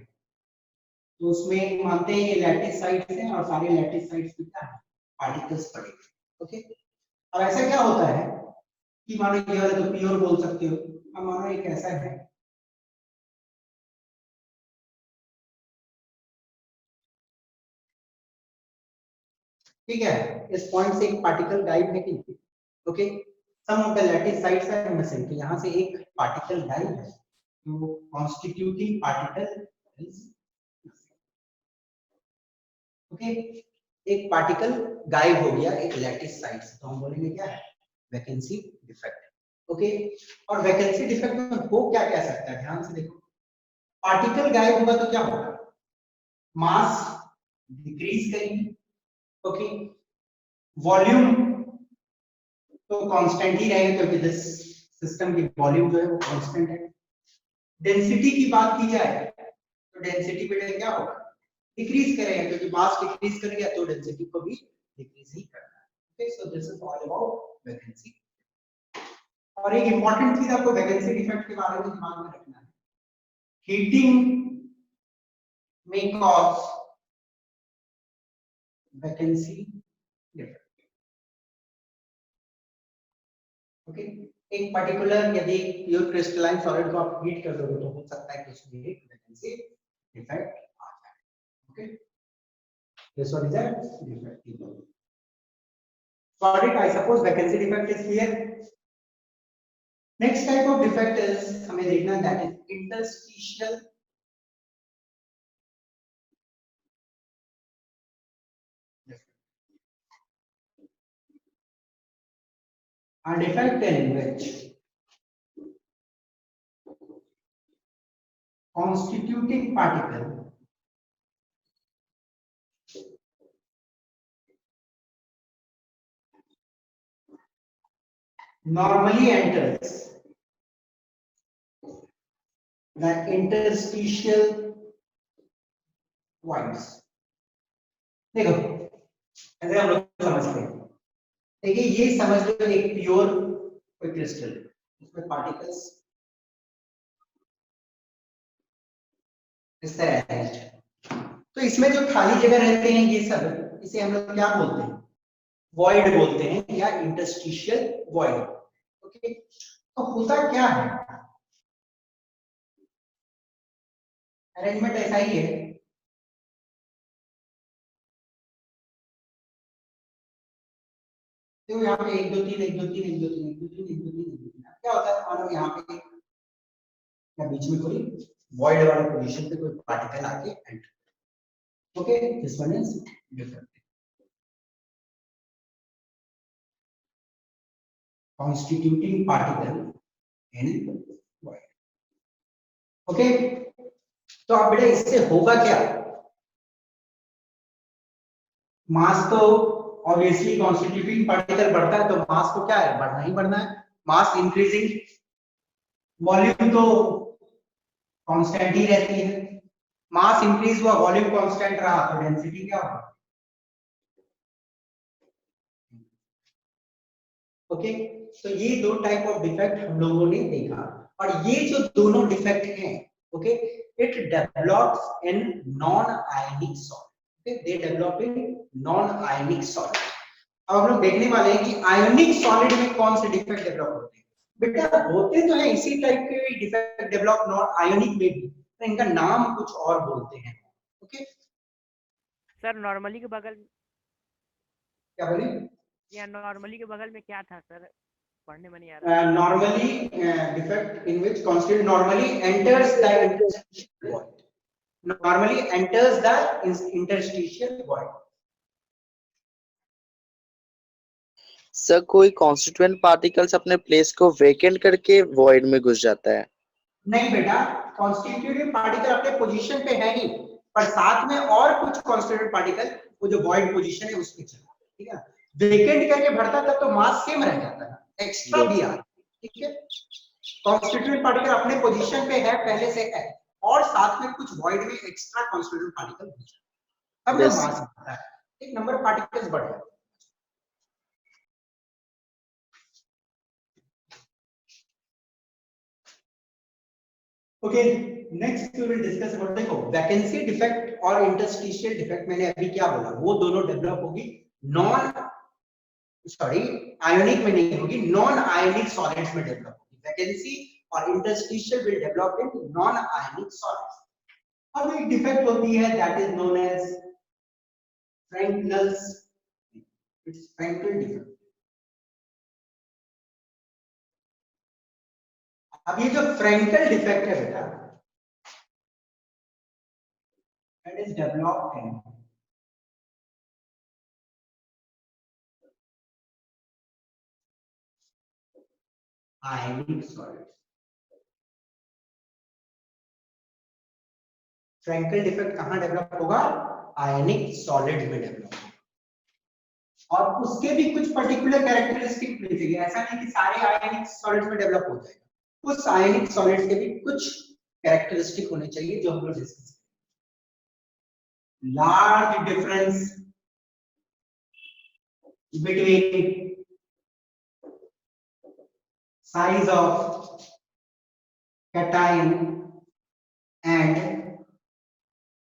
Speaker 1: तो उसमें मानते हैं ये लैटिस साइट्स हैं और सारे लैटिस साइट्स में क्या है? पार्टिकल्स पड़े। ओके, और ऐसा क्या होता है कि मानो ये वाला तो प्योर बोल सकते हो, अब मानो एक ऐसा है ठीक है, इस पॉइंट से एक पार्टिकल गायब है कि नहीं? Okay, some of the lattice sites are missing, तो यहां से एक पार्टिकल गायब है, तो कॉन्स्टिट्यूटिंग पार्टिकल इज ओके, एक पार्टिकल गायब हो गया एक लैटिस साइट से, तो हम बोलेंगे क्या है? Vacancy defect. ओके, और वैकेंसी डिफेक्ट में हो क्या क्या सकता है, ध्यान से देखो। पार्टिकल गायब होगा तो क्या होगा? मास डिक्रीज करेंगे। ओके, वॉल्यूम तो कांस्टेंट ही रहेगा क्योंकि दिस सिस्टम की वॉल्यूम जो है वो कांस्टेंट है। डेंसिटी की बात की जाए तो डेंसिटी पे क्या होगा? डिक्रीज करेगा, क्योंकि मास डिक्रीज करेगा तो डेंसिटी को भी डिक्रीज ही करना है। Okay, so this is all about vacancy. और एक इंपॉर्टेंट चीज आपको वैकेंसी डिफेक्ट के बारे में दिमाग में रखना है, हीटिंग में कॉज वैकेंसी डिफेक्ट। ओके, एक पर्टिकुलर यदि प्योर क्रिस्टलाइन सॉलिड को आप हीट कर दोगे तो हो सकता है कि उसमें एक वैकेंसी डिफेक्ट आ जाए। Okay, this one is a defect. Solid, I suppose vacancy defect is clear. Next type of defect is हमें देखना, that is interstitial defect. A defect in which constituting particle normally enters the interstitial voids। देखो ऐसे हम लोग समझते हैं, देखिए ये समझ लो एक प्योर कोई क्रिस्टल, उसमें पार्टिकल्स इस तरह अरेंज्ड है, तो इसमें जो खाली जगह रहते हैं ये सब, इसे हम लोग क्या बोलते हैं? वॉइड बोलते हैं या इंटरस्टिशियल वॉइड। ओके, तो होता क्या है, अरेंजमेंट ऐसा ही है। तो यहाँ पे 1 2 3 1 2 3 1 2 3 1 2 3 1 2 3 1 2 3 क्या होता है, मानो यहाँ पे या बीच में कोई वॉइड वाला पोजीशन पे कोई पार्टिकल आके enter. Okay, this one is different, constituting particle in void। Okay, तो अब बेटा इससे होगा क्या? मास तो ऑब्वियसली कॉन्स्टिट्यूटिंग पार्टिकल बढ़ता है तो मास को क्या है, बढ़ना ही बढ़ना है, मास इंक्रीजिंग, वॉल्यूम तो कांस्टेंट ही रहती है, मास इंक्रीज हुआ वॉल्यूम कांस्टेंट रहा तो डेंसिटी क्या होगा। ओके, तो ये दो टाइप ऑफ डिफेक्ट हम लोगों ने देखा, और ये जो दोनों डिफेक्ट हैं, okay, it develops in non ionic solid, okay, they develop in non ionic solid. अब हम लोग देखने वाले हैं कि आयनिक सॉलिड में कौन से डिफेक्ट डेवलप होते हैं। बेटा होते तो है इसी टाइप के डिफेक्ट डेवलप नॉन आयनिक में भी, तो इनका नाम कुछ और बोलते हैं। ओके,
Speaker 5: सर नॉर्मली के बगल,
Speaker 1: क्या बोले,
Speaker 5: या नॉर्मली के बगल में क्या था सर, पढ़ने में नहीं आ रहा।
Speaker 1: normally defect in which constituent normally enters the interstitial void, normally enters the interstitial void।
Speaker 3: Sir कोई कॉन्स्टिट्यूएंट पार्टिकल्स अपने प्लेस को वेकेंट करके वॉइड में घुस जाता है।
Speaker 1: नहीं बेटा, कॉन्स्टिट्यूटिव पार्टिकल अपने पोजीशन पे है ही, पर साथ में और कुछ कॉन्स्टिट्यूटिव पार्टिकल वो जो वॉइड पोजीशन है उस पे चला, ठीक है, वेकेंट करके भरता तब तो मास सेम रह जाता है, एक्स्ट्रा भी आ, ठीक है, कॉन्स्टिट्यूटिव पार्टिकल अपने पोजीशन पे है, पहले से है, और साथ में कुछ वॉइड में एक्स्ट्रा कॉन्स्टिट्यूटिव पार्टिकल अब ना मास बढ़ता है, एक नंबर ऑफ पार्टिकल्स बढ़ जाते हैं। Okay, next we will discuss about, देखो वैकेंसी डिफेक्ट और इंटरस्टिशियल डिफेक्ट मैंने अभी क्या बोला, वो दोनों डेवलप होगी नॉन, सॉरी आयोनिक में नहीं होगी, नॉन आयोनिक सॉलिड्स में डेवलप होगी, वैकेंसी और interstitial will develop in non ionic solids. अब एक डिफेक्ट होती है that is known as Frenkel's, it's Frenkel defect. अब ये जो फ्रैंकल डिफेक्ट है बेटा, that is developed in ionic solids. Frenkel defect कहां डेवलप होगा, आयनिक सॉलिड में डेवलप होगा, और उसके भी कुछ पर्टिकुलर कैरेक्टरिस्टिक होनी चाहिए, ऐसा नहीं कि सारे आयनिक सॉलिड्स में डेवलप हो जाएगा, उस आयनिक सॉलिड्स के भी कुछ कैरेक्टरिस्टिक होने चाहिए जो हम लोग डिस्कस करेंगे। Large difference between size of cation and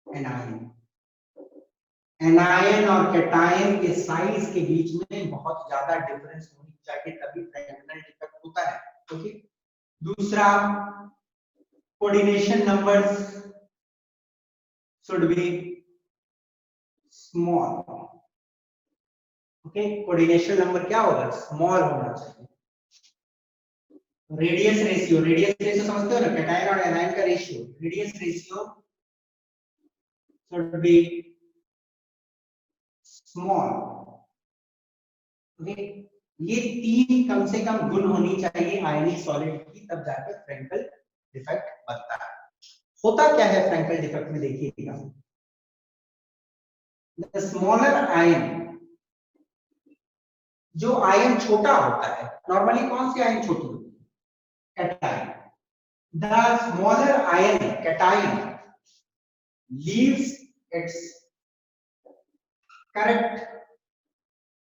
Speaker 1: anion, anion और कैटायन के साइज के बीच में बहुत ज्यादा डिफरेंस होनी चाहिए, तभी फ्रैक्शनल डिफेक्ट होता है। ओके, दूसरा coordination numbers should be small. Okay, coordination number क्या होगा, स्मॉल होना चाहिए। रेडियस रेशियो, रेडियस रेशियो समझते हो ना, कैटायन और एनायन का ratio, radius ratio should be small. Okay, ये तीन कम से कम गुण होनी चाहिए आयनिक सॉलिड की, तब जाकर फ्रैंकल डिफेक्ट बनता है। होता क्या है फ्रैंकल डिफेक्ट में, देखिएगा, द स्मॉलर आयन, जो आयन छोटा होता है, नॉर्मली कौन सी आयन छोटी होती है, cation, the smaller ion cation leaves its correct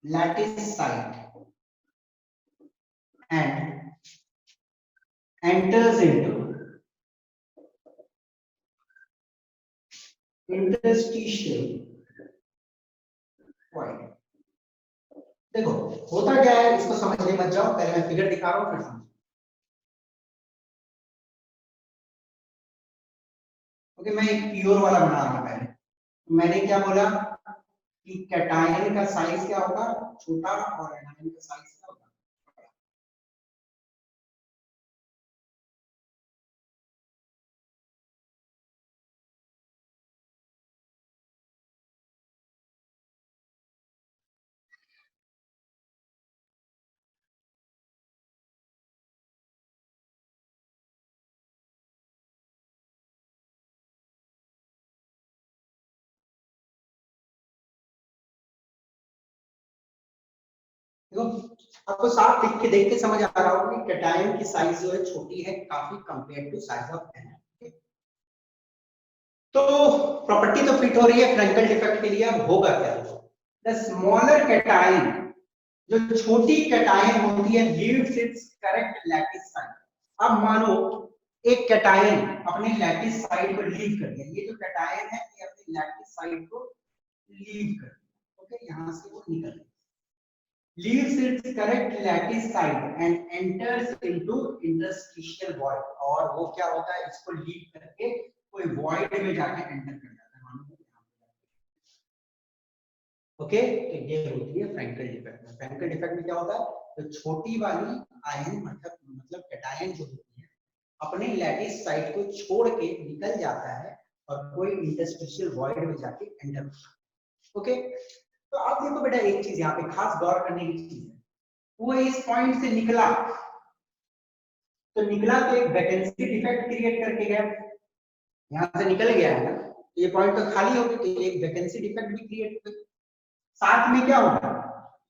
Speaker 1: lattice site and enters into interstitial void। देखो होता क्या है, इसको समझने मत जाओ, पहले मैं फिगर दिखा रहा हूं फिर समझो। ओके, मैं एक प्योर वाला बना रहा हूं पहले, मैंने क्या बोला कि कैटायन का साइज क्या होगा, छोटा, और एनायन का साइज क्या होगा, देखो आपको साफ लिख के देख के समझ आ रहा होगा कि कैटायन की साइज जो है छोटी है काफी compare to size of anion. तो प्रॉपर्टी तो फिट हो रही है फ्रैंकल डिफेक्ट के लिए। अब होगा क्या? द स्मॉलर कैटायन, जो छोटी कैटायन होती है, leaves it's correct lattice side. अब मानो एक कैटायन अपने लैटिस साइड को लीव कर दिया, ये जो कैटायन है ये अपनी लैटिस साइड को लीव कर दिया, ओके, यहां से वो निकल गया, leaves its correct lattice side and enters into interstitial void, और वो क्या होता है, इसको लीव करके कोई void में जाके एंटर कर जाता है, मानो ओके। तो ये होती है फ्रैंकल डिफेक्ट। फ्रैंकल डिफेक्ट में क्या होता है, तो छोटी वाली आयन मतलब कैटायन जो होती है अपने लैटिस साइड को छोड़ के निकल जाता है और कोई इंटरस्टिशियल वॉइड में जाके एंटर होता है, ओके। तो आप देखो बेटा एक चीज यहाँ पे खास गौर करने की चीज है, वो इस पॉइंट से निकला, तो निकला तो एक वैकेंसी डिफेक्ट क्रिएट करके गया, यहाँ से निकल गया है ना, ये पॉइंट तो खाली हो गई, तो एक वैकेंसी डिफेक्ट भी क्रिएट हो गई। साथ में क्या होगा,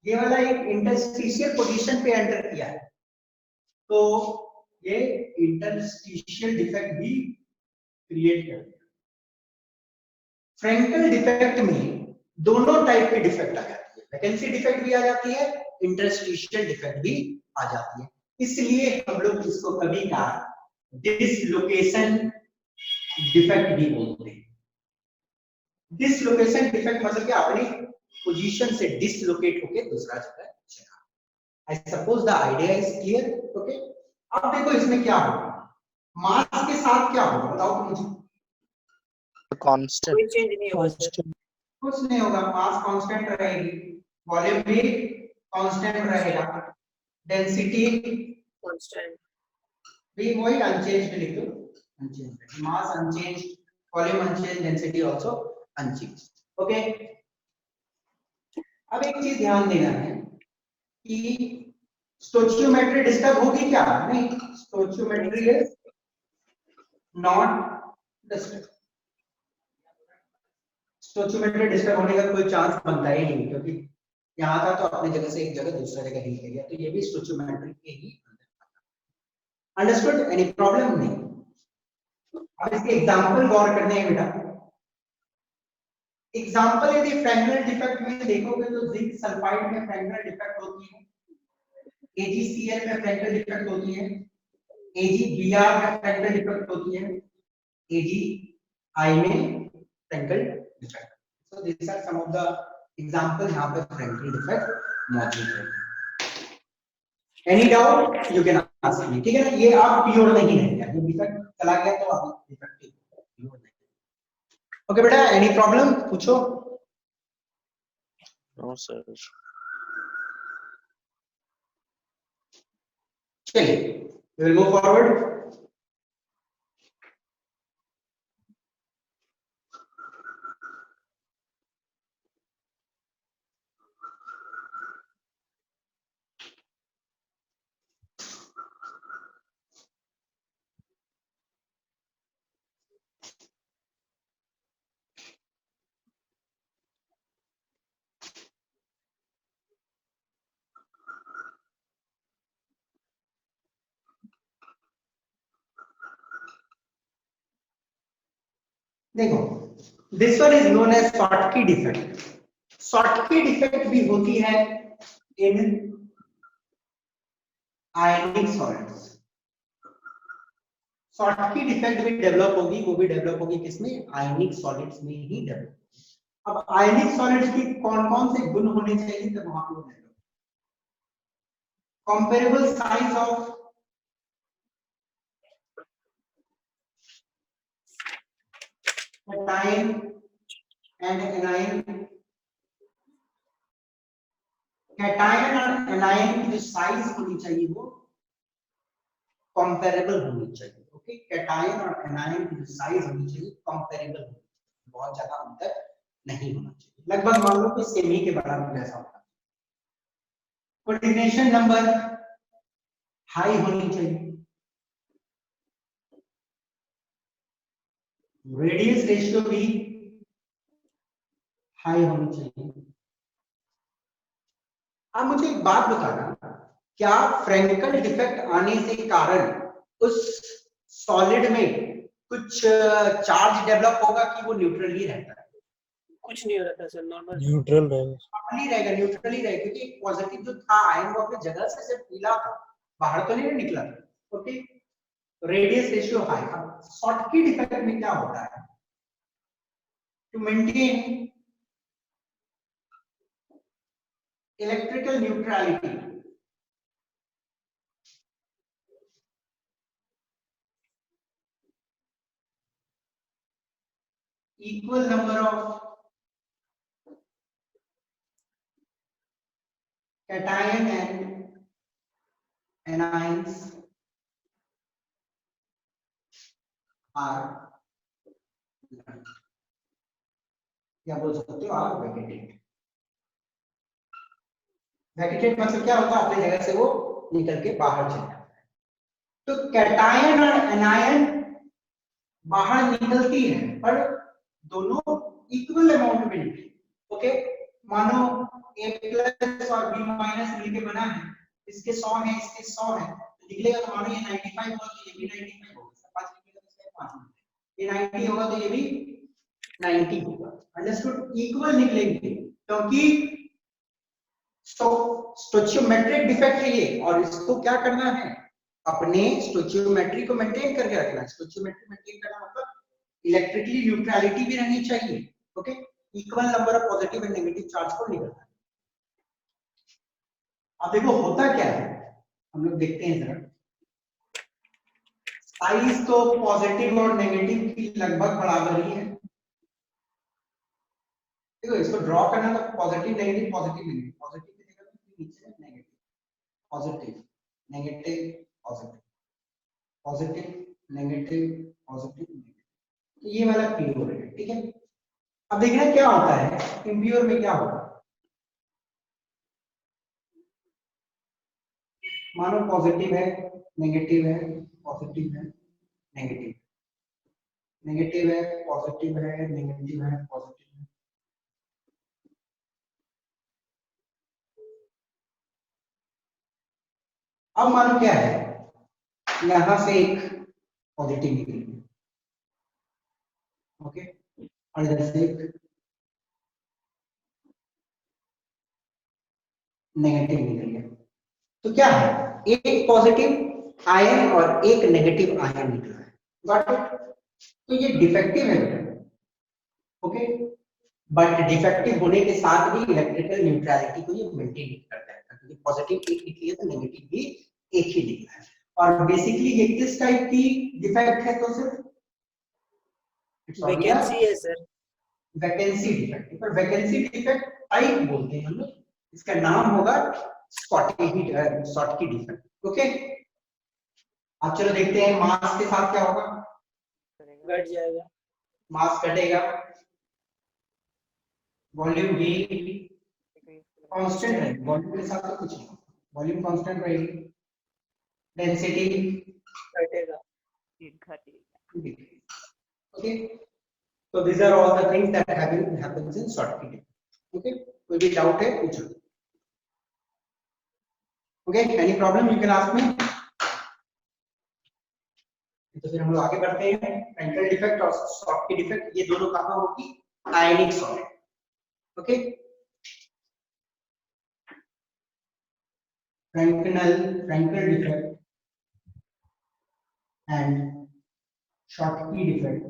Speaker 1: ये वाला एक इंटरस्टिशियल पोजीशन पे एंटर किया है, तो ये इंटरस्टिशियल डिफेक्ट भी क्रिएट कर दिया। फ्रैंकल डिफेक्ट में दोनों टाइप के डिफेक्ट आ जाती है, वैकेंसी डिफेक्ट भी आ जाती है, इंटरस्टिशियल डिफेक्ट भी आ जाती है। इसलिए हम लोग इसको कभी का डिसलोकेशन डिफेक्ट भी बोलते हैं। डिसलोकेशन डिफेक्ट मतलब क्या, अपनी पोजीशन से डिसलोकेट होकर दूसरा जगह चला। I suppose the idea is clear, okay. अब देखो इसमें क्या होगा, मास के साथ क्या होगा बताओ तो मुझे।
Speaker 3: कांस्टेंट।
Speaker 2: कोई चेंज नहीं होगा सर।
Speaker 1: कुछ नहीं होगा, मास कांस्टेंट रहेगी, वॉल्यूम भी कांस्टेंट रहेगा, डेंसिटी
Speaker 2: कांस्टेंट।
Speaker 1: भी वही अनचेंज्ड लिख दो, unchanged, mass unchanged, volume unchanged, density also unchanged, okay. अब एक चीज ध्यान देना है कि स्टोइचियोमेट्री डिस्टर्ब होगी क्या? नहीं, stoichiometry is not disturb. Stoichiometry disturb होने का कोई चांस बनता ही नहीं, क्योंकि यहाँ था तो अपनी जगह से एक जगह दूसरा जगह हिल गया, तो ये भी स्टोइचियोमेट्री के ही अंदर। अंडरस्टूड? एनी प्रॉब्लम नहीं? अब इसके एग्जांपल गौर करने हैं बेटा। एग्जांपल यदि फ्रैंगल डिफेक्ट में देखोगे तो जिंक सल्फाइड में फ्रैंगल डिफेक्ट होती है, AgCl में फ्रैंगल डिफेक्ट होती है, AgBr में फ्रैंगल डिफेक्ट होती है, AgI में फ्रैंगल defect. So these are some of the examples यहाँ पे फ्रैंगल डिफेक्ट मौजूद है। Any doubt you can ask me, ठीक है ना? ये आप प्योर नहीं है, ये डिफेक्ट चला गया तो आप डिफेक्टिव प्योर नहीं। ओके बेटा, एनी प्रॉब्लम पूछो।
Speaker 3: No sir.
Speaker 1: चलिए we will move forward। देखो, this one is known as Schottky defect. Schottky defect भी होती है in ionic solids. Schottky defect भी डेवलप होगी, वो भी डेवलप होगी किसमें? आयनिक सॉलिड्स में ही डेवलप। अब आयनिक सॉलिड्स की कौन कौन से गुण होने चाहिए तब वहां पर develop? Comparable size of cation and anion। Cation और एनायन की जो साइज होनी चाहिए वो कंपेरेबल होनी चाहिए, ओके। कैटायन और एनायन की जो साइज होनी चाहिए कंपेरेबल होनी चाहिए, बहुत ज्यादा अंतर नहीं होना चाहिए, लगभग मान लो कि सेम ही के बराबर जैसा होगा। कोऑर्डिनेशन नंबर हाई होनी चाहिए, रेडियस रेशियो भी हाई होनी चाहिए, आप मुझे एक बात बताना, क्या फ्रैंकल डिफेक्ट आने से कारण उस सॉलिड में कुछ चार्ज डेवलप होगा कि वो न्यूट्रल ही रहता है?
Speaker 2: कुछ नहीं हो रहा था सर, नॉर्मल
Speaker 4: न्यूट्रल रहेगा।
Speaker 1: नॉर्मल ही रहेगा, न्यूट्रल ही रहेगा, क्योंकि पॉजिटिव जो था आयन वो अपनी जगह से सिर्फ पीला था, बाहर तो नहीं निकला था। Okay, radius ratio high. अब शॉर्टकी डिफेक्ट में क्या होता है, to maintain electrical neutrality, equal number of cation and anions are, क्या बोल सकते हो आप, वैकेटेड। वैकेटेड मतलब क्या होता है, अपनी जगह से वो निकल के बाहर चले जाता है। तो कैटायन और एनायन बाहर निकलती है, पर दोनों इक्वल अमाउंट में निकले। ओके, मानो A प्लस और B माइनस मिलके बना है, इसके 100 है, इसके 100 है, तो निकलेगा तो मानो ये 95 होगा तो ये भी 95 होगा, 5 निकलेगा तो इसका 5 मिलेगा, ये 90 होगा तो ये भी 90 होगा। अंडरस्टूड, इक्वल निकलेंगे क्योंकि स्टोचियोमेट्रिक डिफेक्ट है ये, और इसको क्या करना है, अपने स्टोचियोमेट्री को मेंटेन करके रखना है। स्टोचियोमेट्री मेंटेन करना मतलब इलेक्ट्रिकली न्यूट्रलिटी भी रहनी चाहिए। Okay, equal number of positive and negative charge को निकलना है। अब देखो होता क्या है, हम लोग देखते हैं जरा, साइज तो पॉजिटिव और नेगेटिव की लगभग बराबर ही है। देखो इसको ड्रॉ करना तो positive negative positive negative, positive की जगह पे नीचे negative, positive negative positive, positive negative positive negative, तो ये वाला प्योर है। ठीक है, अब देखना क्या होता है इम्प्योर में, क्या होगा, मानो पॉजिटिव है, नेगेटिव है, पॉजिटिव है, नेगेटिव, नेगेटिव है, पॉजिटिव है, नेगेटिव है, पॉजिटिव है। अब मानो क्या है, यहां से एक पॉजिटिव निकली, ओके, और इधर से एक नेगेटिव निकल गया, तो क्या है, एक पॉजिटिव आयन और एक नेगेटिव आयन निकला है। Got it? तो ये डिफेक्टिव है बेटा। ओके, बट डिफेक्टिव होने के साथ भी इलेक्ट्रिकल न्यूट्रलिटी को ये मेंटेन करता है, क्योंकि पॉजिटिव एक निकली है तो नेगेटिव भी एक ही निकला है। और बेसिकली ये किस टाइप की डिफेक्ट है, तो सिर्फ
Speaker 2: वैकेंसी है सर।
Speaker 1: वैकेंसी डिफेक्ट, पर वैकेंसी डिफेक्ट टाइप बोलते हैं हम लोग, इसका नाम होगा शॉर्टकी डिफेक्ट। ओके, अब चलो देखते हैं मास के साथ क्या होगा।
Speaker 2: घट जाएगा,
Speaker 1: मास घटेगा, वॉल्यूम भी कांस्टेंट रहेगी, वॉल्यूम के साथ तो कुछ नहीं, वॉल्यूम कांस्टेंट रहेगी, डेंसिटी
Speaker 2: घटेगा।
Speaker 1: Okay, so these are all the things that happens in shortcut. Okay, कोई भी डाउट है पूछो। Okay, any problem you can ask me. तो फिर हम लोग आगे बढ़ते हैं, फ्रैंकल डिफेक्ट और शॉर्टकी डिफेक्ट, ये दोनों कहां होगी, ionic solid. Okay, Frenkel defect and Schottky defect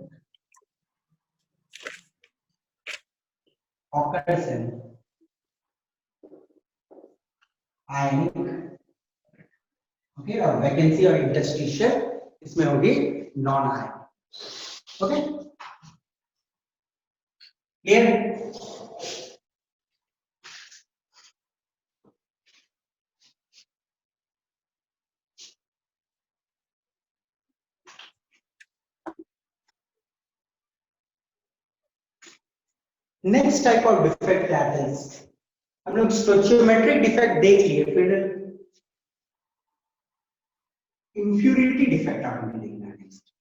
Speaker 1: occurs in ionic, okay, और वैकेंसी और इंटरस्टिशियल इसमें होगी non ion. Okay, clear? Next type of defect that is, हम लोग स्टोचियोमेट्रिक डिफेक्ट देख लिए, फिर इंप्यूरिटी डिफेक्ट आपने देखना है नेक्स्ट।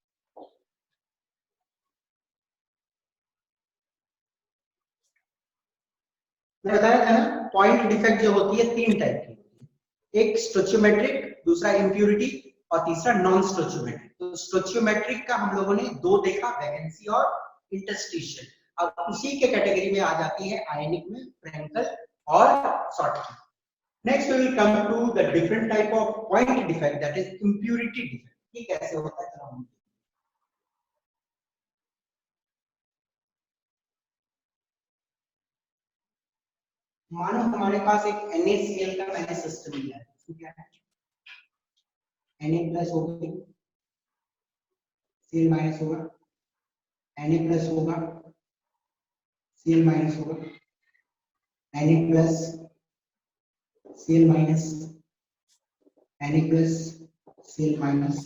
Speaker 1: मैं बताया था ना, पॉइंट डिफेक्ट जो होती है 3 टाइप की होती है, एक स्टोचियोमेट्रिक, दूसरा इम्प्यूरिटी और तीसरा नॉन स्टोचियोमेट्रिक। तो स्टोचियोमेट्रिक का हम लोगों ने 2 देखा, वैकेंसी और इंटरस्टिशियल। अब उसी के कैटेगरी में आ जाती है आयनिक में फ्रैंकल और Schottky. Next we will come to the different type of point defect, that is impurity defect. ये कैसे होता है जरा हम मानो हमारे पास एक NaCl का मैंने सिस्टम लिया है, इसमें क्या है, Na+ होगी, Cl- होगा, Na+ होगा, Cl- होगा, Na+, Cl-, Na+, Cl-,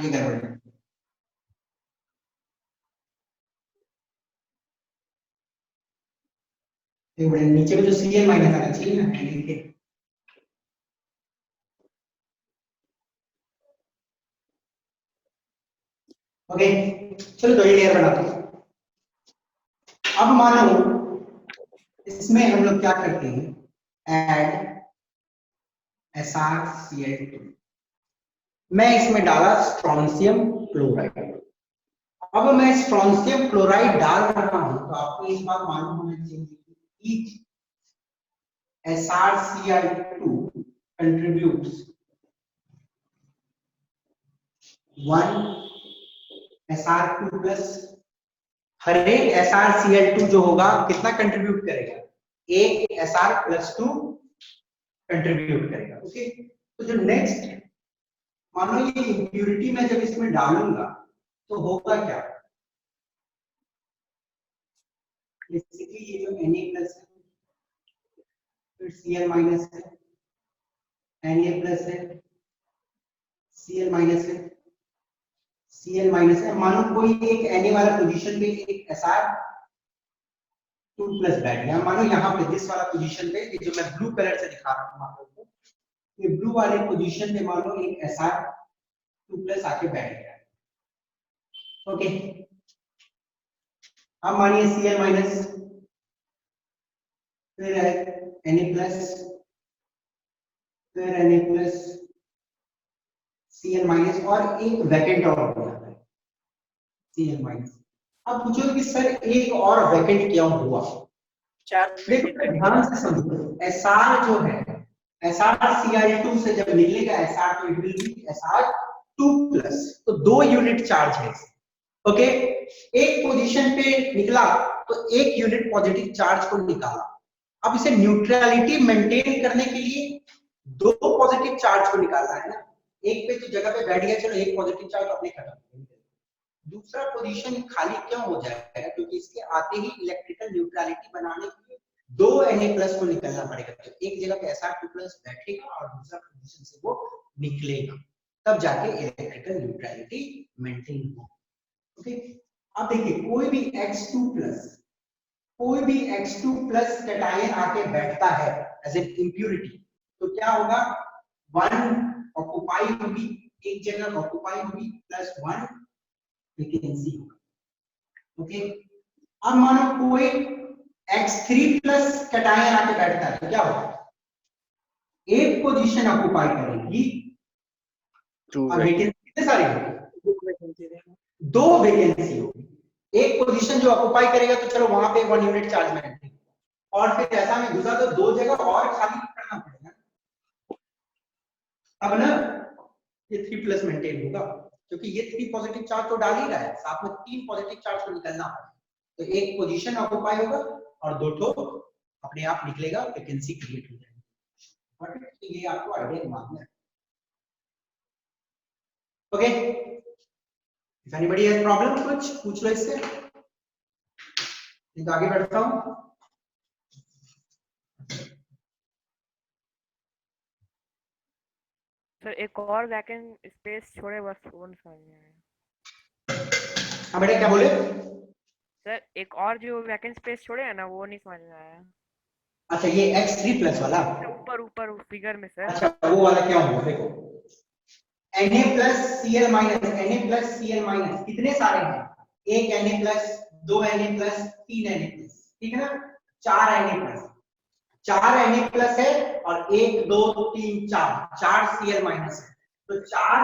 Speaker 1: ये गड़बड़ है। ये बड़े नीचे में जो Cl- आना चाहिए ना, Na के, ओके चलो 2 लेयर बनाते हैं। अब मानो इसमें हम लोग क्या करते हैं, ऐड SrCl2, मैं इसमें डाला स्ट्रोंशियम क्लोराइड। अब मैं स्ट्रोंशियम क्लोराइड डाल रहा हूं तो आपको इस बात मालूम होना चाहिए कि each SrCl2 contributes 1 Sr2+। हर एक SrCl2 जो होगा कितना कंट्रीब्यूट करेगा, 1 Sr+2 कंट्रीब्यूट करेगा। ओके, तो जो नेक्स्ट मानो ये इम्प्यूरिटी में जब इसमें डालूंगा तो होगा क्या, बेसिकली ये जो Na+ है, फिर Cl- है, Na+ है, Cl- है, Cl- है, मानो कोई एक Na वाला पोजीशन पे एक Sr2+ बैठ गया, मानो यहाँ पे दिस वाला पोजीशन पे, ये जो मैं ब्लू कलर से दिखा रहा हूँ आप लोगों को, ये ब्लू वाले पोजीशन पे मानो एक Sr2+ आके बैठ गया। ओके, अब मानिए Cl-, फिर Na+, फिर Na+, Cl- और एक वैकेंट और हो जाता है Cl-। अब पूछो कि सर एक और वैकेंट क्यों हुआ,
Speaker 2: 4
Speaker 1: देखो ध्यान से समझो, Sr जो है, SrCl2 से जब निकलेगा Sr तो इट विल बी Sr2+, तो 2 यूनिट चार्ज है। ओके, एक पोजीशन पे निकला तो 1 यूनिट पॉजिटिव चार्ज को निकाला। अब इसे न्यूट्रलिटी मेंटेन करने के लिए 2 पॉजिटिव चार्ज को निकालना है ना, एक पे तो जगह पे बैठ गया, चलो 1 पॉजिटिव चार्ज अपने खत्म, दूसरा पोजीशन खाली क्यों हो जाएगा, क्योंकि इसके आते ही इलेक्ट्रिकल न्यूट्रलिटी बनाने के लिए 2 Na+ को निकलना पड़ेगा, तो एक जगह पे Sr2+ बैठेगा और दूसरा पोजीशन से वो निकलेगा, तब जाके इलेक्ट्रिकल न्यूट्रलिटी मेंटेन हो। ओके, अब देखिए कोई भी X2+ कैटायन आके बैठता है एज एन इंप्यूरिटी, तो क्या होगा, 1 ऑक्युपाई होगी, एक जगह ऑक्युपाई होगी, +1 वैकेंसी होगा। ओके, अब मानो कोई X3+ कैटायन आके बैठता है तो क्या होगा, एक पोजीशन ऑक्युपाई करेगी और वैकेंसी कितने सारी होगी, 2 वैकेंसी होगी। एक पोजीशन जो ऑक्युपाई करेगा तो चलो वहां पे 1 यूनिट चार्ज में रहेगा, और फिर ऐसा में घुसा तो 2 जगह और खाली करना पड़ेगा, अब ना ये 3+ मेंटेन होगा, क्योंकि ये 3 पॉजिटिव चार्ज तो डाल ही रहा है, साथ में 3 पॉजिटिव चार्ज को निकलना है, तो एक पोजीशन ऑक्युपाई होगा और 2 ठो अपने आप निकलेगा, वैकेंसी क्रिएट हो जाएगी। तो ये आपको आइडिया दिमाग में है। Okay, if anybody has problem कुछ पूछ लो इससे, नहीं तो आगे बढ़ता हूं।
Speaker 5: सर एक और वैकेंट स्पेस छोड़े बस, वो नहीं समझ में आया।
Speaker 1: हाँ बेटा क्या बोले,
Speaker 5: सर एक और जो वैकेंट स्पेस छोड़े है ना, वो नहीं समझ में आया।
Speaker 1: अच्छा ये X3+ वाला,
Speaker 5: ऊपर ऊपर फिगर में सर।
Speaker 1: अच्छा वो वाला क्या हुआ, देखो Na plus Cl minus, Na plus Cl minus कितने सारे हैं? एक Na प्लस, दो Na प्लस, तीन Na प्लस, ठीक है ना? चार Na प्लस, चार Na प्लस है और एक दो तीन चार, चार Cl माइनस है। तो चार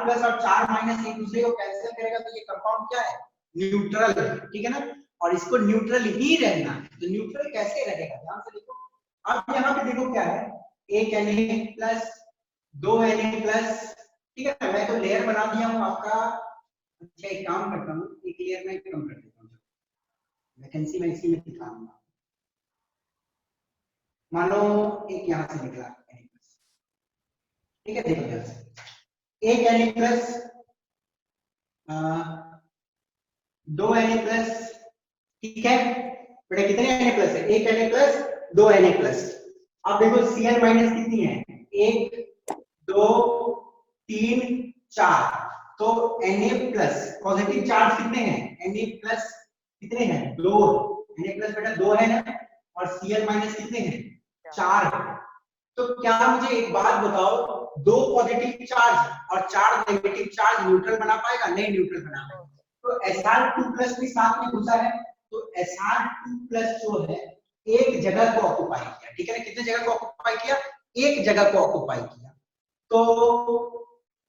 Speaker 1: प्लस और चार माइनस एक दूसरे को कैंसिल करेगा, तो ये कंपाउंड क्या है? न्यूट्रल है, ठीक है ना? और इसको न्यूट्रल ही रहना है। तो न्यूट्रल कैसे रहेगा, ध्यान से देखो। अब यहाँ पे देखो क्या है, एक Na प्लस, दो Na प्लस, ठीक है। मैं तो लेयर बना दिया हूँ आपका। अच्छा एक काम करता हूँ, एक लेयर में कम कर देता हूँ, वैकेंसी में इसी में दिखाऊंगा। मानो एक यहाँ से निकला Na प्लस, ठीक है। देखो ध्यान से, एक Na प्लस, दो Na प्लस, ठीक है बेटा। कितने Na प्लस है? एक Na प्लस, दो Na प्लस। अब देखो Cl माइनस कितनी है? एक, दो, तीन, चार। तो Na प्लस पॉजिटिव चार्ज कितने हैं? Na प्लस कितने हैं? दो। Na प्लस बेटा दो है ना, और Cl माइनस कितने हैं? चार है। तो क्या मुझे एक बात बताओ, दो पॉजिटिव चार्ज और चार नेगेटिव चार्ज न्यूट्रल बना पाएगा? नहीं न्यूट्रल बना पाएगा। तो Sr2+ भी साथ में घुसा है, तो Sr2+ जो है एक जगह को ऑक्युपाई किया, ठीक है ना? कितने जगह को ऑक्युपाई किया? एक जगह को ऑक्युपाई किया। तो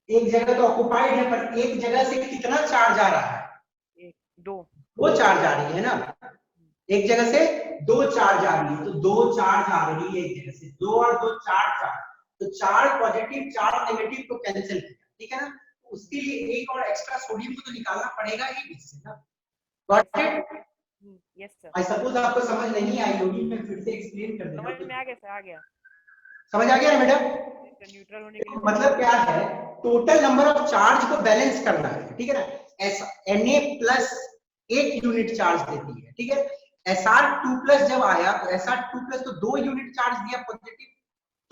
Speaker 1: एक जगह तो ऑक्युपाइड है, पर एक जगह से कितना चार्ज आ रहा है?
Speaker 5: एक, दो,
Speaker 1: दो चार्ज आ रही है ना, एक जगह से दो चार्ज आ रही है। तो दो चार्ज आ रही है एक जगह से, दो और दो चार चार्ज। तो चार पॉजिटिव चार नेगेटिव को कैंसिल किया, ठीक है ना? उसके लिए एक और एक्स्ट्रा सोडियम को तो निकालना पड़ेगा ही बीच से ना। Got it?
Speaker 5: Yes sir.
Speaker 1: I suppose आपको समझ नहीं आई होगी, मैं फिर से एक्सप्लेन कर देता
Speaker 5: समझ
Speaker 1: हूं।
Speaker 5: में आ गया सर, आ गया।
Speaker 1: समझ आ गया ना बेटा?
Speaker 5: न्यूट्रल होने के लिए
Speaker 1: मतलब क्या है, टोटल नंबर ऑफ चार्ज को बैलेंस करना है, ठीक है ना? Na प्लस एक यूनिट चार्ज देती है, ठीक है। Sr2+ जब आया तो Sr2+ तो दो यूनिट चार्ज दिया पॉजिटिव,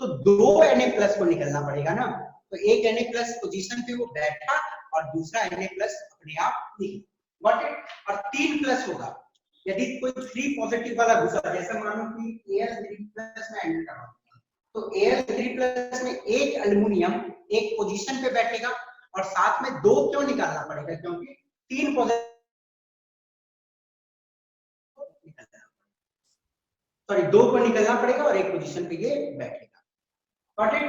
Speaker 1: तो दो Na+ को निकलना पड़ेगा ना। तो एक Na+ पोजीशन पे वो बैठा और दूसरा Na+ अपने आप निकला। What it? और 3+ होगा यदि कोई 3 पॉजिटिव वाला घुसा, जैसे मानो कि Al3+ में एंटर कर रहा हूं, तो Al3+ में एक एल्युमिनियम एक पोजीशन पे बैठेगा और साथ में दो क्यों निकालना पड़ेगा? क्योंकि 3 पॉजिटिव, सॉरी दो को निकलना पड़ेगा और एक पोजीशन पे ये बैठेगा। Got it?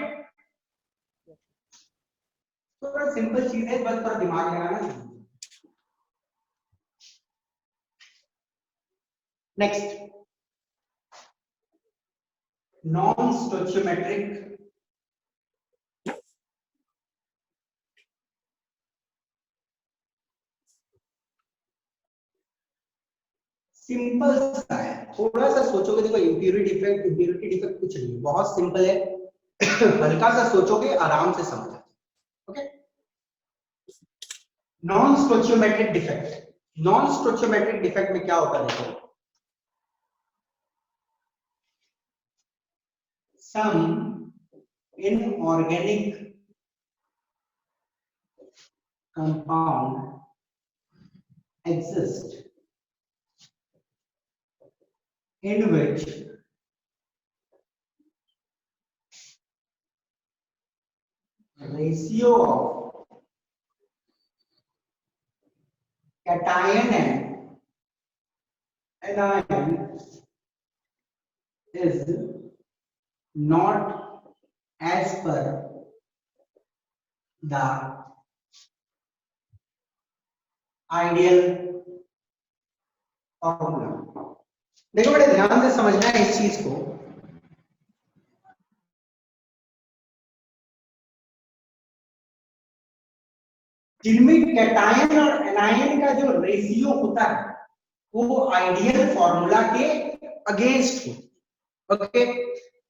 Speaker 1: तो बड़ा सिंपल चीज है, बस थोड़ा दिमाग लगाना है। नेक्स्ट, नॉन स्टोइचियोमेट्रिक सिंपल सा है, थोड़ा सा सोचोगे। देखो इम्प्योरिटी डिफेक्ट कुछ नहीं, बहुत सिंपल है। हल्का सा सोचोगे आराम से समझ जाओगे। Okay, non stoichiometric defect. Non stoichiometric defect में क्या होता है? देखो, some inorganic compound exist in which ratio of cation and anion is not as per the ideal formula। देखो बड़े ध्यान से समझना है इस चीज को। जिनमें कैटायन और एनायन का जो रेशियो होता है वो आइडियल फॉर्मूला के अगेंस्ट हो। ओके,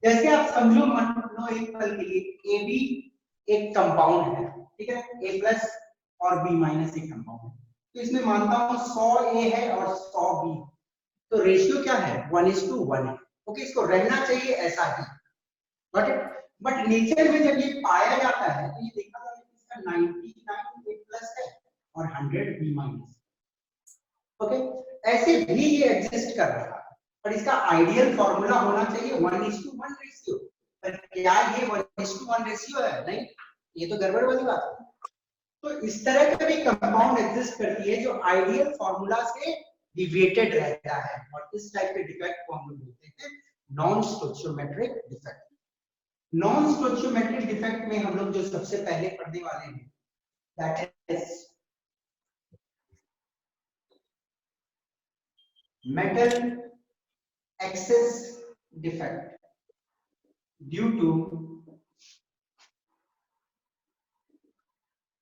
Speaker 1: जैसे आप समझो, मान लो एक पल के लिए AB एक कंपाउंड है, ठीक है, A+ और B- एक कंपाउंड है। तो इसमें मानता हूं 100A है और 100B, तो रेशियो क्या है? 1:1 है। ओके, इसको रहना चाहिए ऐसा ही। बट नेचर में जब ये पाया जाता है तो ये देखा जाता है कि इसका 99 A+ है और 100 B-। ओके, ऐसे भी ये एग्जिस्ट कर रहा है, पर इसका आइडियल फॉर्मूला होना चाहिए 1:1 रेशियो। पर क्या ये 1:1 रेशियो है? नहीं, ये तो गड़बड़ वाली बात है। तो इस तरह का भी कंपाउंड एग्जिस्ट करती है जो आइडियल फार्मूला से डिविएटेड रहता है, और इस टाइप के डिफेक्ट को हम लोग बोलते हैं non stoichiometric defect. Non stoichiometric defect में हम लोग जो सबसे पहले पढ़ने वाले हैं that is metal excess defect due to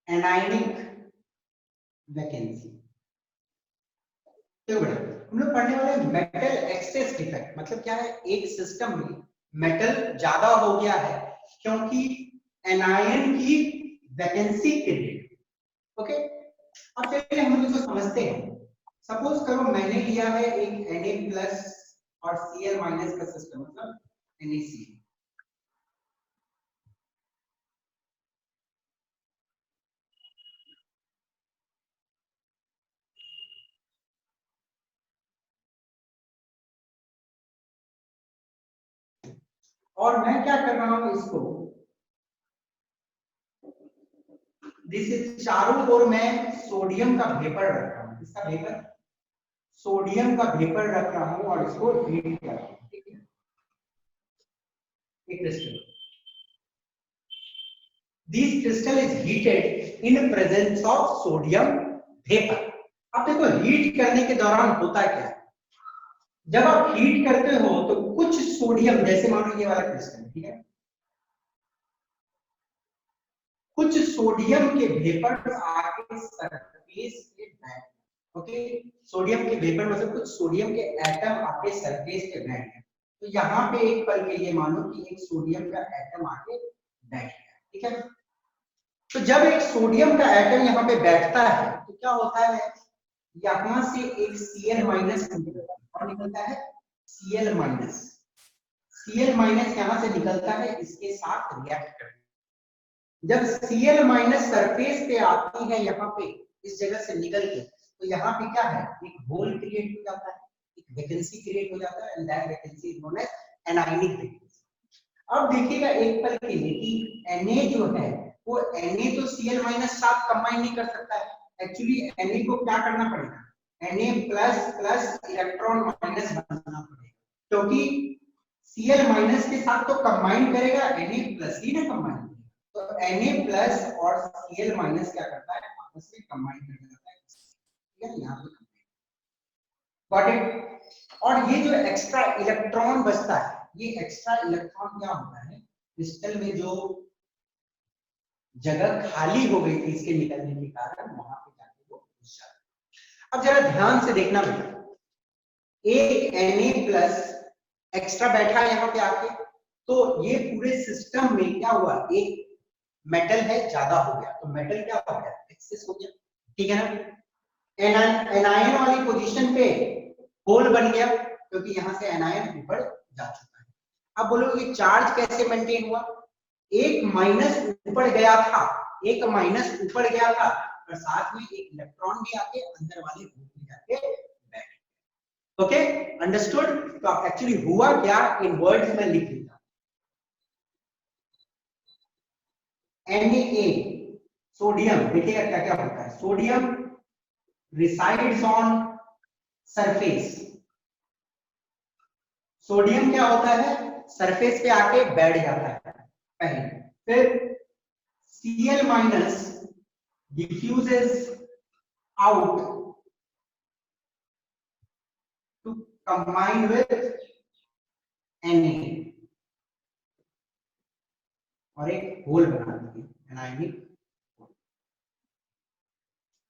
Speaker 1: anionic vacancy. तो बड़ा हम लोग पढ़ने वाले मेटल एक्सेस डिफेक्ट मतलब क्या है? एक सिस्टम में मेटल ज्यादा हो गया है क्योंकि एनायन की वैकेंसी के लिए। ओके, अब चलिए हम लोग इसको समझते हैं। सपोज करो मैंने लिया है एक Na+ और Cl- का सिस्टम, मतलब NaCl। और मैं क्या कर रहा हूं इसको, चारों ओर मैं सोडियम का वेपर रख रहा हूं। इसका वेपर, सोडियम का वेपर रख रहा हूं और इसको हीट कर रहा हूं। ठीक है, एक crystal, this crystal is heated in presence of sodium vapour. अब देखो हीट करने के दौरान होता क्या है, जब आप हीट करते हो तो कुछ सोडियम, जैसे मान लो ये वाला क्रिस्टल, ठीक है, कुछ सोडियम के वेपर आके सरफेस पे बैठ, ओके, सोडियम के वेपर मतलब कुछ सोडियम के एटम आके सरफेस पे बैठ गए। तो यहाँ पे एक पल के लिए मानो कि एक सोडियम का एटम आके बैठ गया। ठीक है, तो जब एक सोडियम का एटम यहाँ पे बैठता है तो क्या होता है, यहाँ से एक Cl- और निकलता है Cl-। Cl- यहाँ से निकलता है, इसके साथ रिएक्ट करता है। जब Cl- सरफेस पे आती है यहाँ पे इस जगह से निकल के, तो यहाँ पे क्या है, एक होल क्रिएट हो जाता है, एक वैकेंसी क्रिएट हो जाता है, and that vacancy is known as anionic vacancy. अब देखिएगा एक पल के लिए कि Na जो है वो Na तो Cl- साथ कंबाइन नहीं कर सकता है। एक्चुअली Na को क्या करना पड़ेगा, Na++ इलेक्ट्रॉन माइनस बनाना पड़ेगा, क्योंकि Cl- के साथ तो कंबाइन करेगा, Na+ ही ना कंबाइन। तो Na+ और Cl- क्या करता है, आपस में कंबाइन कर जाता है। ठीक है, यहाँ पे गॉट इट। और ये जो एक्स्ट्रा इलेक्ट्रॉन बचता है, ये एक्स्ट्रा इलेक्ट्रॉन क्या होता है, क्रिस्टल में जो जगह खाली हो गई थी इसके निकलने के कारण वहां पे जाके वो घुस जाता है। अब जरा ध्यान से देखना बेटा, एक Na+ एक्स्ट्रा बैठा है यहाँ पे आके, तो ये पूरे सिस्टम में क्या हुआ, एक मेटल है ज्यादा हो गया, तो मेटल क्या हो गया, एक्सेस हो गया। ठीक है ना, एनायन वाली पोजीशन पे होल बन गया क्योंकि यहाँ से एनायन ऊपर जा चुका है। अब बोलो ये चार्ज कैसे मेंटेन हुआ, एक माइनस ऊपर गया था, एक माइनस ऊपर गया था, और साथ में एक इलेक्ट्रॉन भी आके अंदर वाले ग्रुप में जाके बैठ गया। Okay, understood. तो एक्चुअली हुआ क्या, इन वर्ड्स में लिख देता, Na सोडियम, देखिएगा क्या क्या होता है, sodium resides on surface. Sodium क्या होता है, सरफेस पे आके बैठ जाता है पहले, फिर Cl- diffuses out to combine with Na और एक होल बना देती है एनायनिक।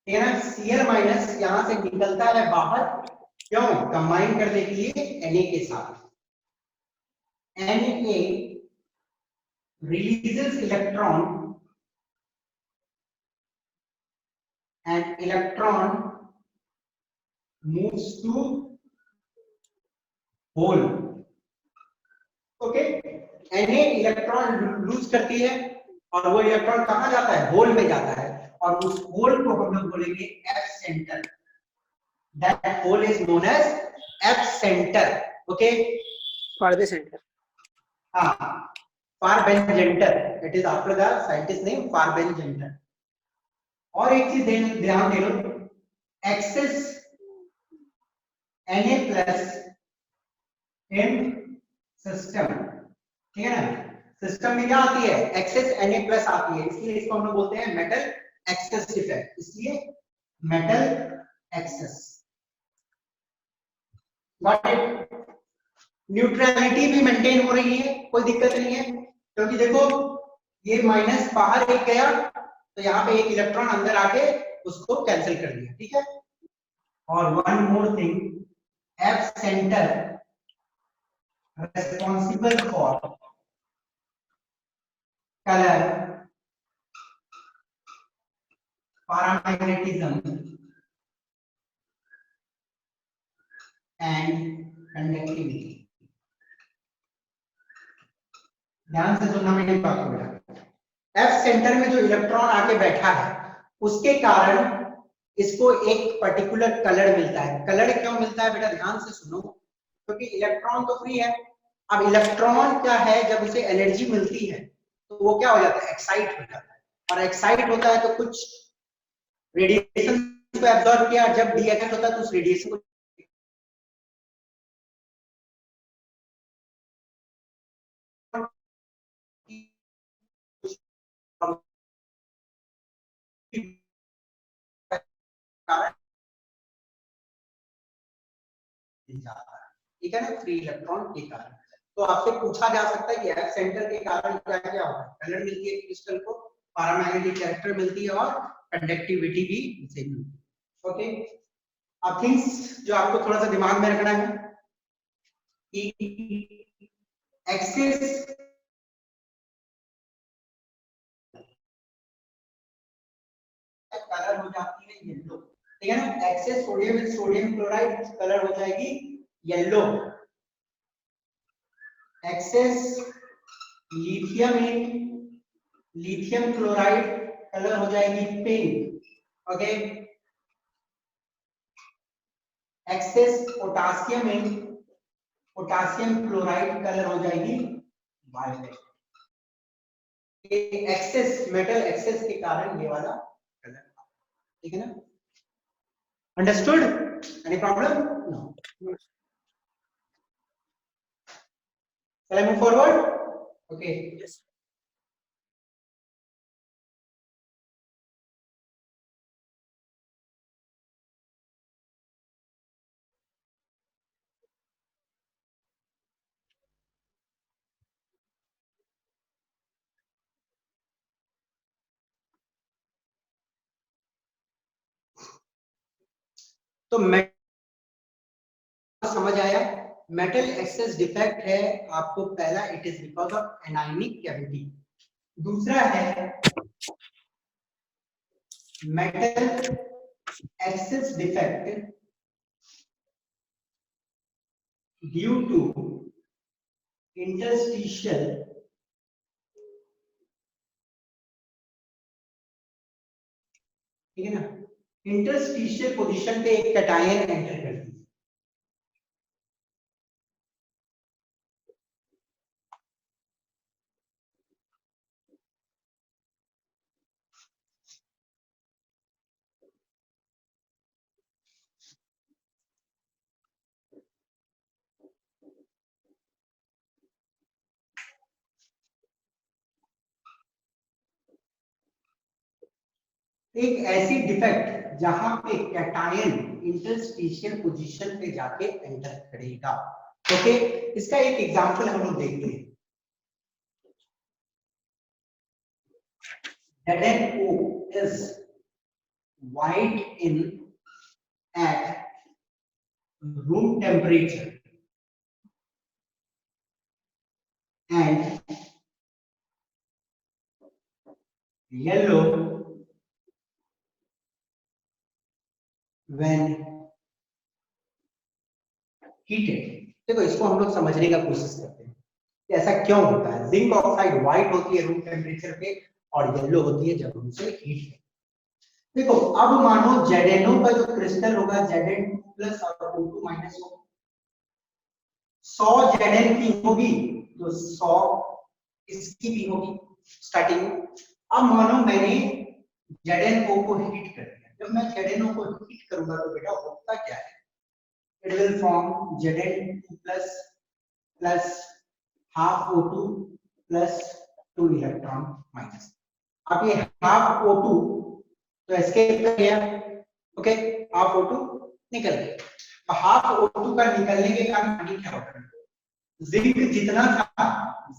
Speaker 1: ठीक है ना, Cl- यहां से निकलता है बाहर, क्यों, कंबाइन करने के लिए Na के साथ। Na releases electron and electron moves to hole. Okay, Na electron lose करती है और वो इलेक्ट्रॉन कहां जाता है, होल में जाता है, और उस होल को हम लोग बोलेंगे F centre. That hole is known as F centre. Okay,
Speaker 2: farthest center.
Speaker 1: हाँ, Farbenzentrum, it is after the scientist name Farbenzentrum. और एक चीज ध्यान दे लो, एक्सेस Na+ इन सिस्टम, ठीक है ना, सिस्टम में क्या आती है, एक्सेस Na+ आती है, इसलिए इसको हम लोग बोलते हैं मेटल एक्सेस डिफेक्ट, इसलिए metal access. Got it? Neutrality भी मेंटेन हो रही है, कोई दिक्कत नहीं है, क्योंकि देखो ये माइनस बाहर एक गया तो यहाँ पे एक इलेक्ट्रॉन अंदर आके उसको कैंसिल कर दिया, ठीक है। और one more thing, F centre responsible for color, paramagnetism and conductivity। ध्यान से सुनना मेरी बात को बेटा। F सेंटर में जो इलेक्ट्रॉन आके बैठा है उसके कारण इसको एक पर्टिकुलर कलर मिलता है। कलर क्यों मिलता है बेटा, ध्यान से सुनो, क्योंकि इलेक्ट्रॉन तो फ्री है। अब इलेक्ट्रॉन क्या है, जब उसे एनर्जी मिलती है तो वो क्या हो जाता है, एक्साइट हो जाता है, और एक्साइट होता है तो कुछ रेडिएशन को एब्जॉर्ब किया, जब डीएक्स होता है तो उस रेडिएशन को ठीक है ना, फ्री इलेक्ट्रॉन के कारण। तो आपसे पूछा जा सकता है कि एफ सेंटर के कारण क्या क्या होता है, कलर मिलती है क्रिस्टल को, पैरामैग्नेटिक कैरेक्टर मिलती है और कंडक्टिविटी भी इसे मिलती है। ओके, अब थिंग्स जो आपको थोड़ा सा दिमाग में रखना है कि एक्सेस कलर हो जाती है येलो, ठीक है ना, access sodium with sodium chloride colour हो जाएगी येलो, एक्सेस लिथियम इन लिथियम क्लोराइड कलर हो जाएगी पिंक। ओके, एक्सेस पोटासियम इन पोटासियम क्लोराइड कलर हो जाएगी वायलेट। एक्सेस मेटल एक्सेस के कारण ये वाला कलर, ठीक है ना, understood? Any problem? No. Shall I move forward? Okay.
Speaker 2: Yes.
Speaker 1: तो समझ आया, मेटल एक्सेस डिफेक्ट है आपको पहला, it is because of anionic cavity. दूसरा है metal excess defect due to interstitial ठीक है ना, इंटरस्टिशियल पोजीशन पे एक कैटायन एंटर करती है। एक ऐसी डिफेक्ट जहां पे कैटायन इंटरस्टिशियल पोजीशन पे जाके एंटर करेगा। ओके, इसका एक एग्जांपल हम लोग देखते हैं। ZnO is white in at room temperature and yellow when heated। देखो इसको हम लोग समझने का कोशिश करते हैं कि ऐसा क्यों होता है। जिंक ऑक्साइड व्हाइट होती है रूम टेम्परेचर पे और येलो होती है जब हम उसे हीट करते हैं। देखो अब मानो ZnO का जो क्रिस्टल होगा Zn+ और O2- हो, 100 Zn की होगी तो 100 इसकी भी होगी स्टार्टिंग में। अब मानो मैंने ZnO को हिट कर दिया, जब मैं ZnO को हिट करूंगा तो बेटा होता क्या है, it will form Zn2 plus half O2 plus 2 electron minus. अब ये हाफ O2 तो एस्केप कर गया, ओके, हाफ O2 निकल गया। हाफ O2 का निकलने के कारण आगे क्या होगा, जिंक जितना था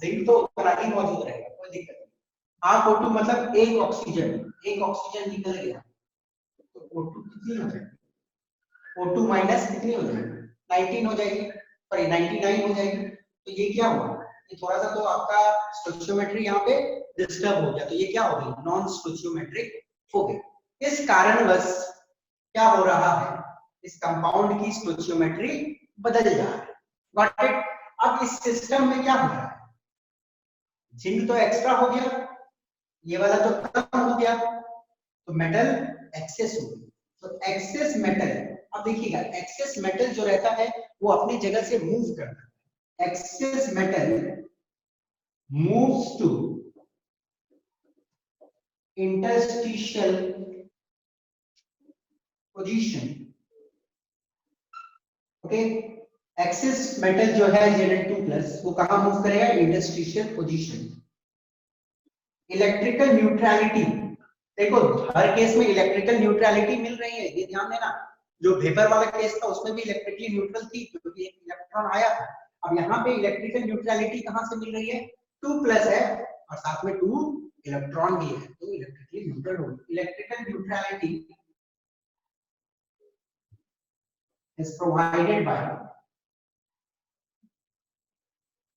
Speaker 1: जिंक तो उतना ही मौजूद रहेगा, कोई दिक्कत नहीं। हाफ O2 मतलब एक ऑक्सीजन निकल गया तो O2 कितनी हो जाएगी, O2 माइनस कितनी हो जाएगी, 19 हो जाएगी, सॉरी 99 हो जाएगी। तो ये क्या हुआ, ये थोड़ा सा तो आपका स्टोइचियोमेट्री यहाँ पे डिस्टर्ब हो गया, तो ये क्या हो गई, नॉन स्टोइचियोमेट्रिक हो गई। इस कारणवश क्या हो रहा है, इस कंपाउंड की स्टोइचियोमेट्री बदल जा रही है, गॉट इट। अब इस सिस्टम में क्या हो रहा है, जिंक तो एक्स्ट्रा हो गया, ये वाला तो कम हो गया, तो मेटल एक्सेस हो गई। तो एक्सेस मेटल, अब देखिएगा एक्सेस मेटल जो रहता है वो अपनी जगह से मूव करता है, excess metal moves to interstitial position, okay. Excess metal जो है Zn2+ वो कहां मूव करेगा, इंटरस्टिशियल पोजीशन। इलेक्ट्रिकल न्यूट्रलिटी, देखो हर केस में इलेक्ट्रिकल न्यूट्रलिटी मिल रही है, ये ध्यान देना। जो वेपर वाला केस था उसमें भी इलेक्ट्रिकली न्यूट्रल थी क्योंकि एक इलेक्ट्रॉन आया था। अब यहाँ पे इलेक्ट्रिकल न्यूट्रलिटी कहां से मिल रही है, 2+ है और साथ में 2 इलेक्ट्रॉन भी है, तो इलेक्ट्रिकली न्यूट्रल होगी। Electrical neutrality is provided by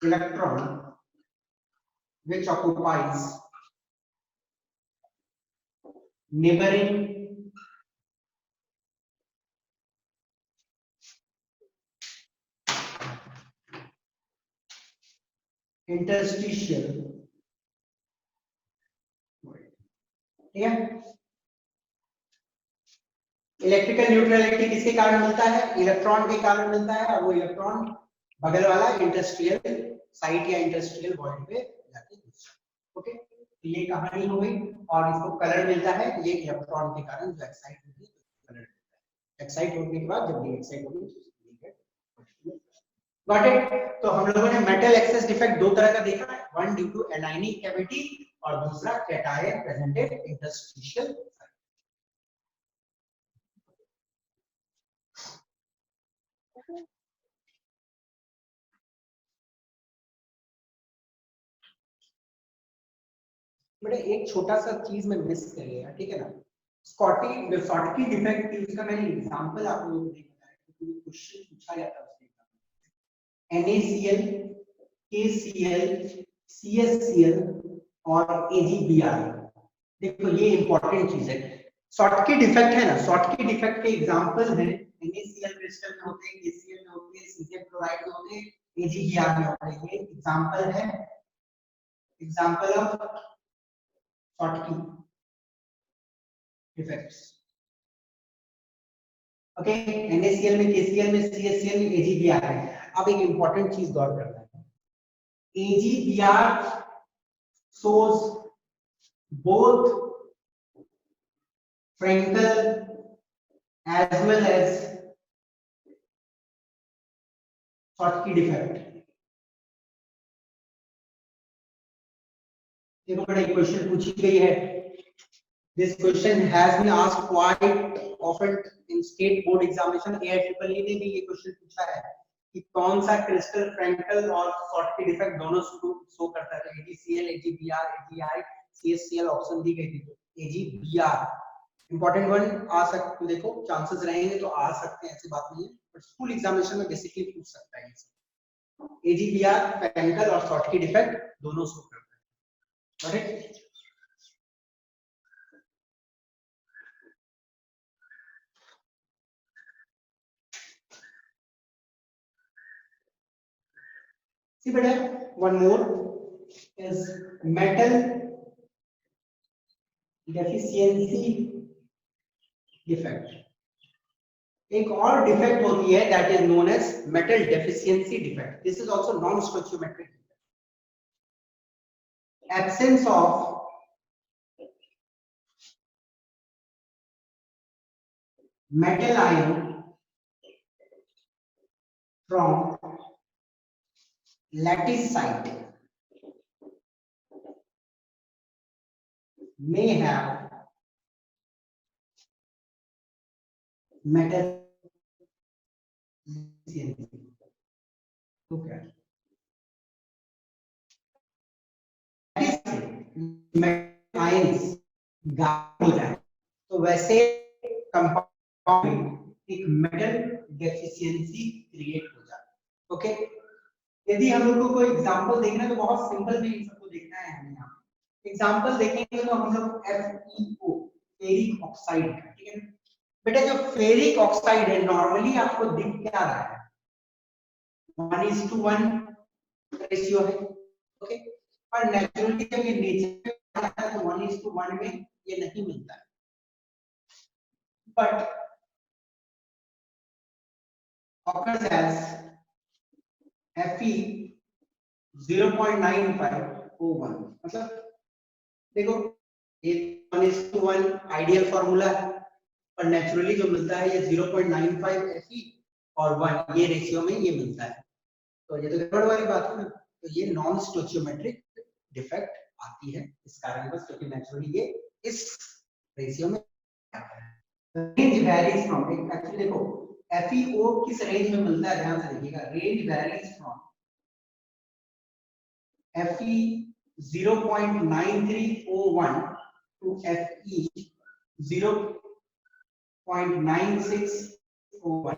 Speaker 1: electron which occupies neighboring interstitial, ठीक है। इलेक्ट्रिकल न्यूट्रलिटी किसके कारण मिलता है, इलेक्ट्रॉन के कारण मिलता है, और वो इलेक्ट्रॉन बगल वाला इंडस्ट्रियल साइट या इंडस्ट्रियल वॉइड पे जाके घुसता है, ओके। तो ये कहानी हो गई, और इसको कलर मिलता है ये इलेक्ट्रॉन के कारण, जो एक्साइट होगी तो कलर मिलता है, एक्साइट होने के बाद जब डी एक्साइट होगी गॉट इट। तो हम लोगों ने मेटल एक्सेस डिफेक्ट दो तरह का देखा है, one due to anionic cavity और दूसरा कैटायन प्रेजेंटेड इंटरस्टिशियल। बड़े एक छोटा सा चीज में मिस कर गया, ठीक है ना, स्कॉटकी डिफेक्ट की उसका मैंने एग्जांपल आप लोगों को नहीं बताया क्योंकि क्वेश्चन पूछा जाता है उसके NaCl, KCl, CSCl और AgBr। देखो ये इंपॉर्टेंट चीज है, शॉर्टकी डिफेक्ट है ना, शॉर्टकी डिफेक्ट के एग्जांपल है NaCl क्रिस्टल में होते हैं, KCl में होते हैं, सीजियम क्लोराइड में होते हैं, AgBr में होते हैं। ये एग्जांपल है, example of Schottky defects, okay. NaCl में, KCl में, CSCl में, AgBr है। अब एक इंपॉर्टेंट चीज गौर करना है, AgBr shows both Frankel as well as Schottky defect। देखो बड़ा एक क्वेश्चन पूछी गई है, this question has been asked quite often in state board examination। AIEEE ने भी ये क्वेश्चन पूछा है कि कौन सा क्रिस्टल फ्रैंकल और शॉर्टकी डिफेक्ट दोनों शो करता है, AgCl, AgBr, AgI, CSCl option दी गई थी, तो AgBr इंपॉर्टेंट वन आ सकते, देखो चांसेस रहेंगे तो आ सकते हैं, ऐसी बात नहीं है, बट स्कूल एग्जामिनेशन में बेसिकली पूछ सकता है। AgBr फ्रैंकल और शॉर्टकी डिफेक्ट दोनों शो करता है, correct. See better, one more is metal deficiency defect। एक और डिफेक्ट होती है that is known as metal deficiency defect। This is also non-stoichiometric। absence of metal ion from lattice site may have metal deficiency. Okay. Metal ions गायब हो जाए तो वैसे कंपाउंड में एक मेटल डेफिशिएंसी क्रिएट हो जाए. ओके, यदि हम लोगों को एग्जांपल देखना है तो बहुत सिंपल में इन सबको देखना है. हमें यहाँ एग्जांपल देखेंगे तो हम लोग FeO फेरिक ऑक्साइड का, ठीक है बेटा. जो फेरिक ऑक्साइड है नॉर्मली आपको दिख क्या रहा है, 1:1 रेशियो है. ओके, पर नेचुरली जब ये नेचर में आता है तो 1:1 में ये नहीं मिलता है. But occurs as Fe 0.9501. मतलब देखो ये 1:1 आइडियल फॉर्मूला है, पर नेचुरली जो मिलता है ये 0.95 Fe और 1 ये रेशियो में ये मिलता है. तो ये तो गड़बड़ वाली बात है ना. तो ये नॉन स्टोचियोमेट्रिक डिफेक्ट आती है इस कारण बस, क्योंकि नेचुरली ये इस रेशियो में आता है. रेंज वैरीज फ्रॉम, एक्चुअली देखो FeO किस रेंज में मिलता है, ध्यान से देखिएगा. Range varies from Fe 0.9301 to Fe 0.9601.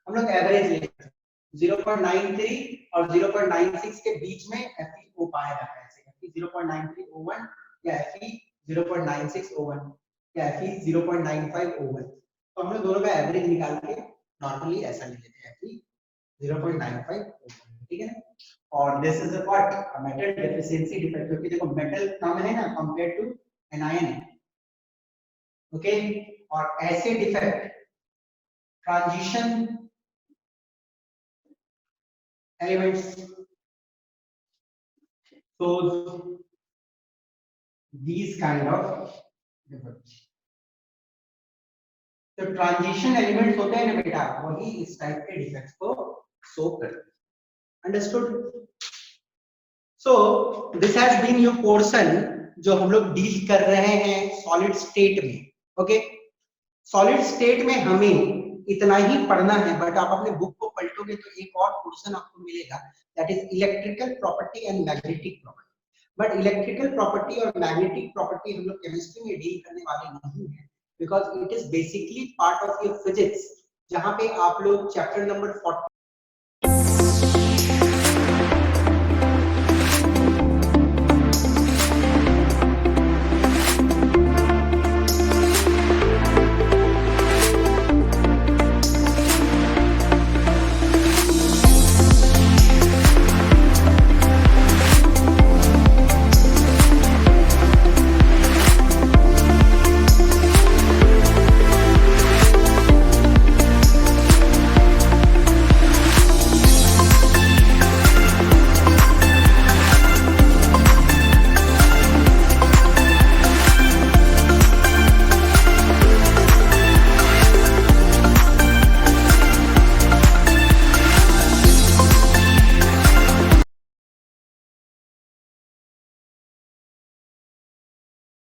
Speaker 1: हम लोग एवरेज ले सकते हैं. 0.93 और 0.96 के बीच में FeO पाया जाता है. Fe 0.9301 या Fe 0.9601 या Fe 0.9501. तो हम लोग दोनों का एवरेज निकाल के नॉर्मली ऐसा ले लेते हैं Fe 0.9501, ठीक है ना. और this is a what, a metal deficiency defect, क्योंकि देखो मेटल कम है ना compare to an ion. Okay, और ऐसे डिफेक्ट transition elements shows these kind of defects. तो ट्रांजिशन एलिमेंट्स होते हैं ना बेटा, वही इस टाइप के डिफेक्ट्स को शो करते हैं. Understood. So this has been your portion जो हम लोग डील कर रहे हैं सॉलिड स्टेट में. ओके, सॉलिड स्टेट में हमें इतना ही पढ़ना है, बट आप अपने बुक को पलटोगे तो एक और पोर्शन आपको मिलेगा, that is electrical property and magnetic property. But electrical property और मैग्नेटिक प्रॉपर्टी हम लोग केमिस्ट्री में डील करने वाले नहीं है, because it is basically part of your physics, जहां पे आप लोग चैप्टर नंबर 40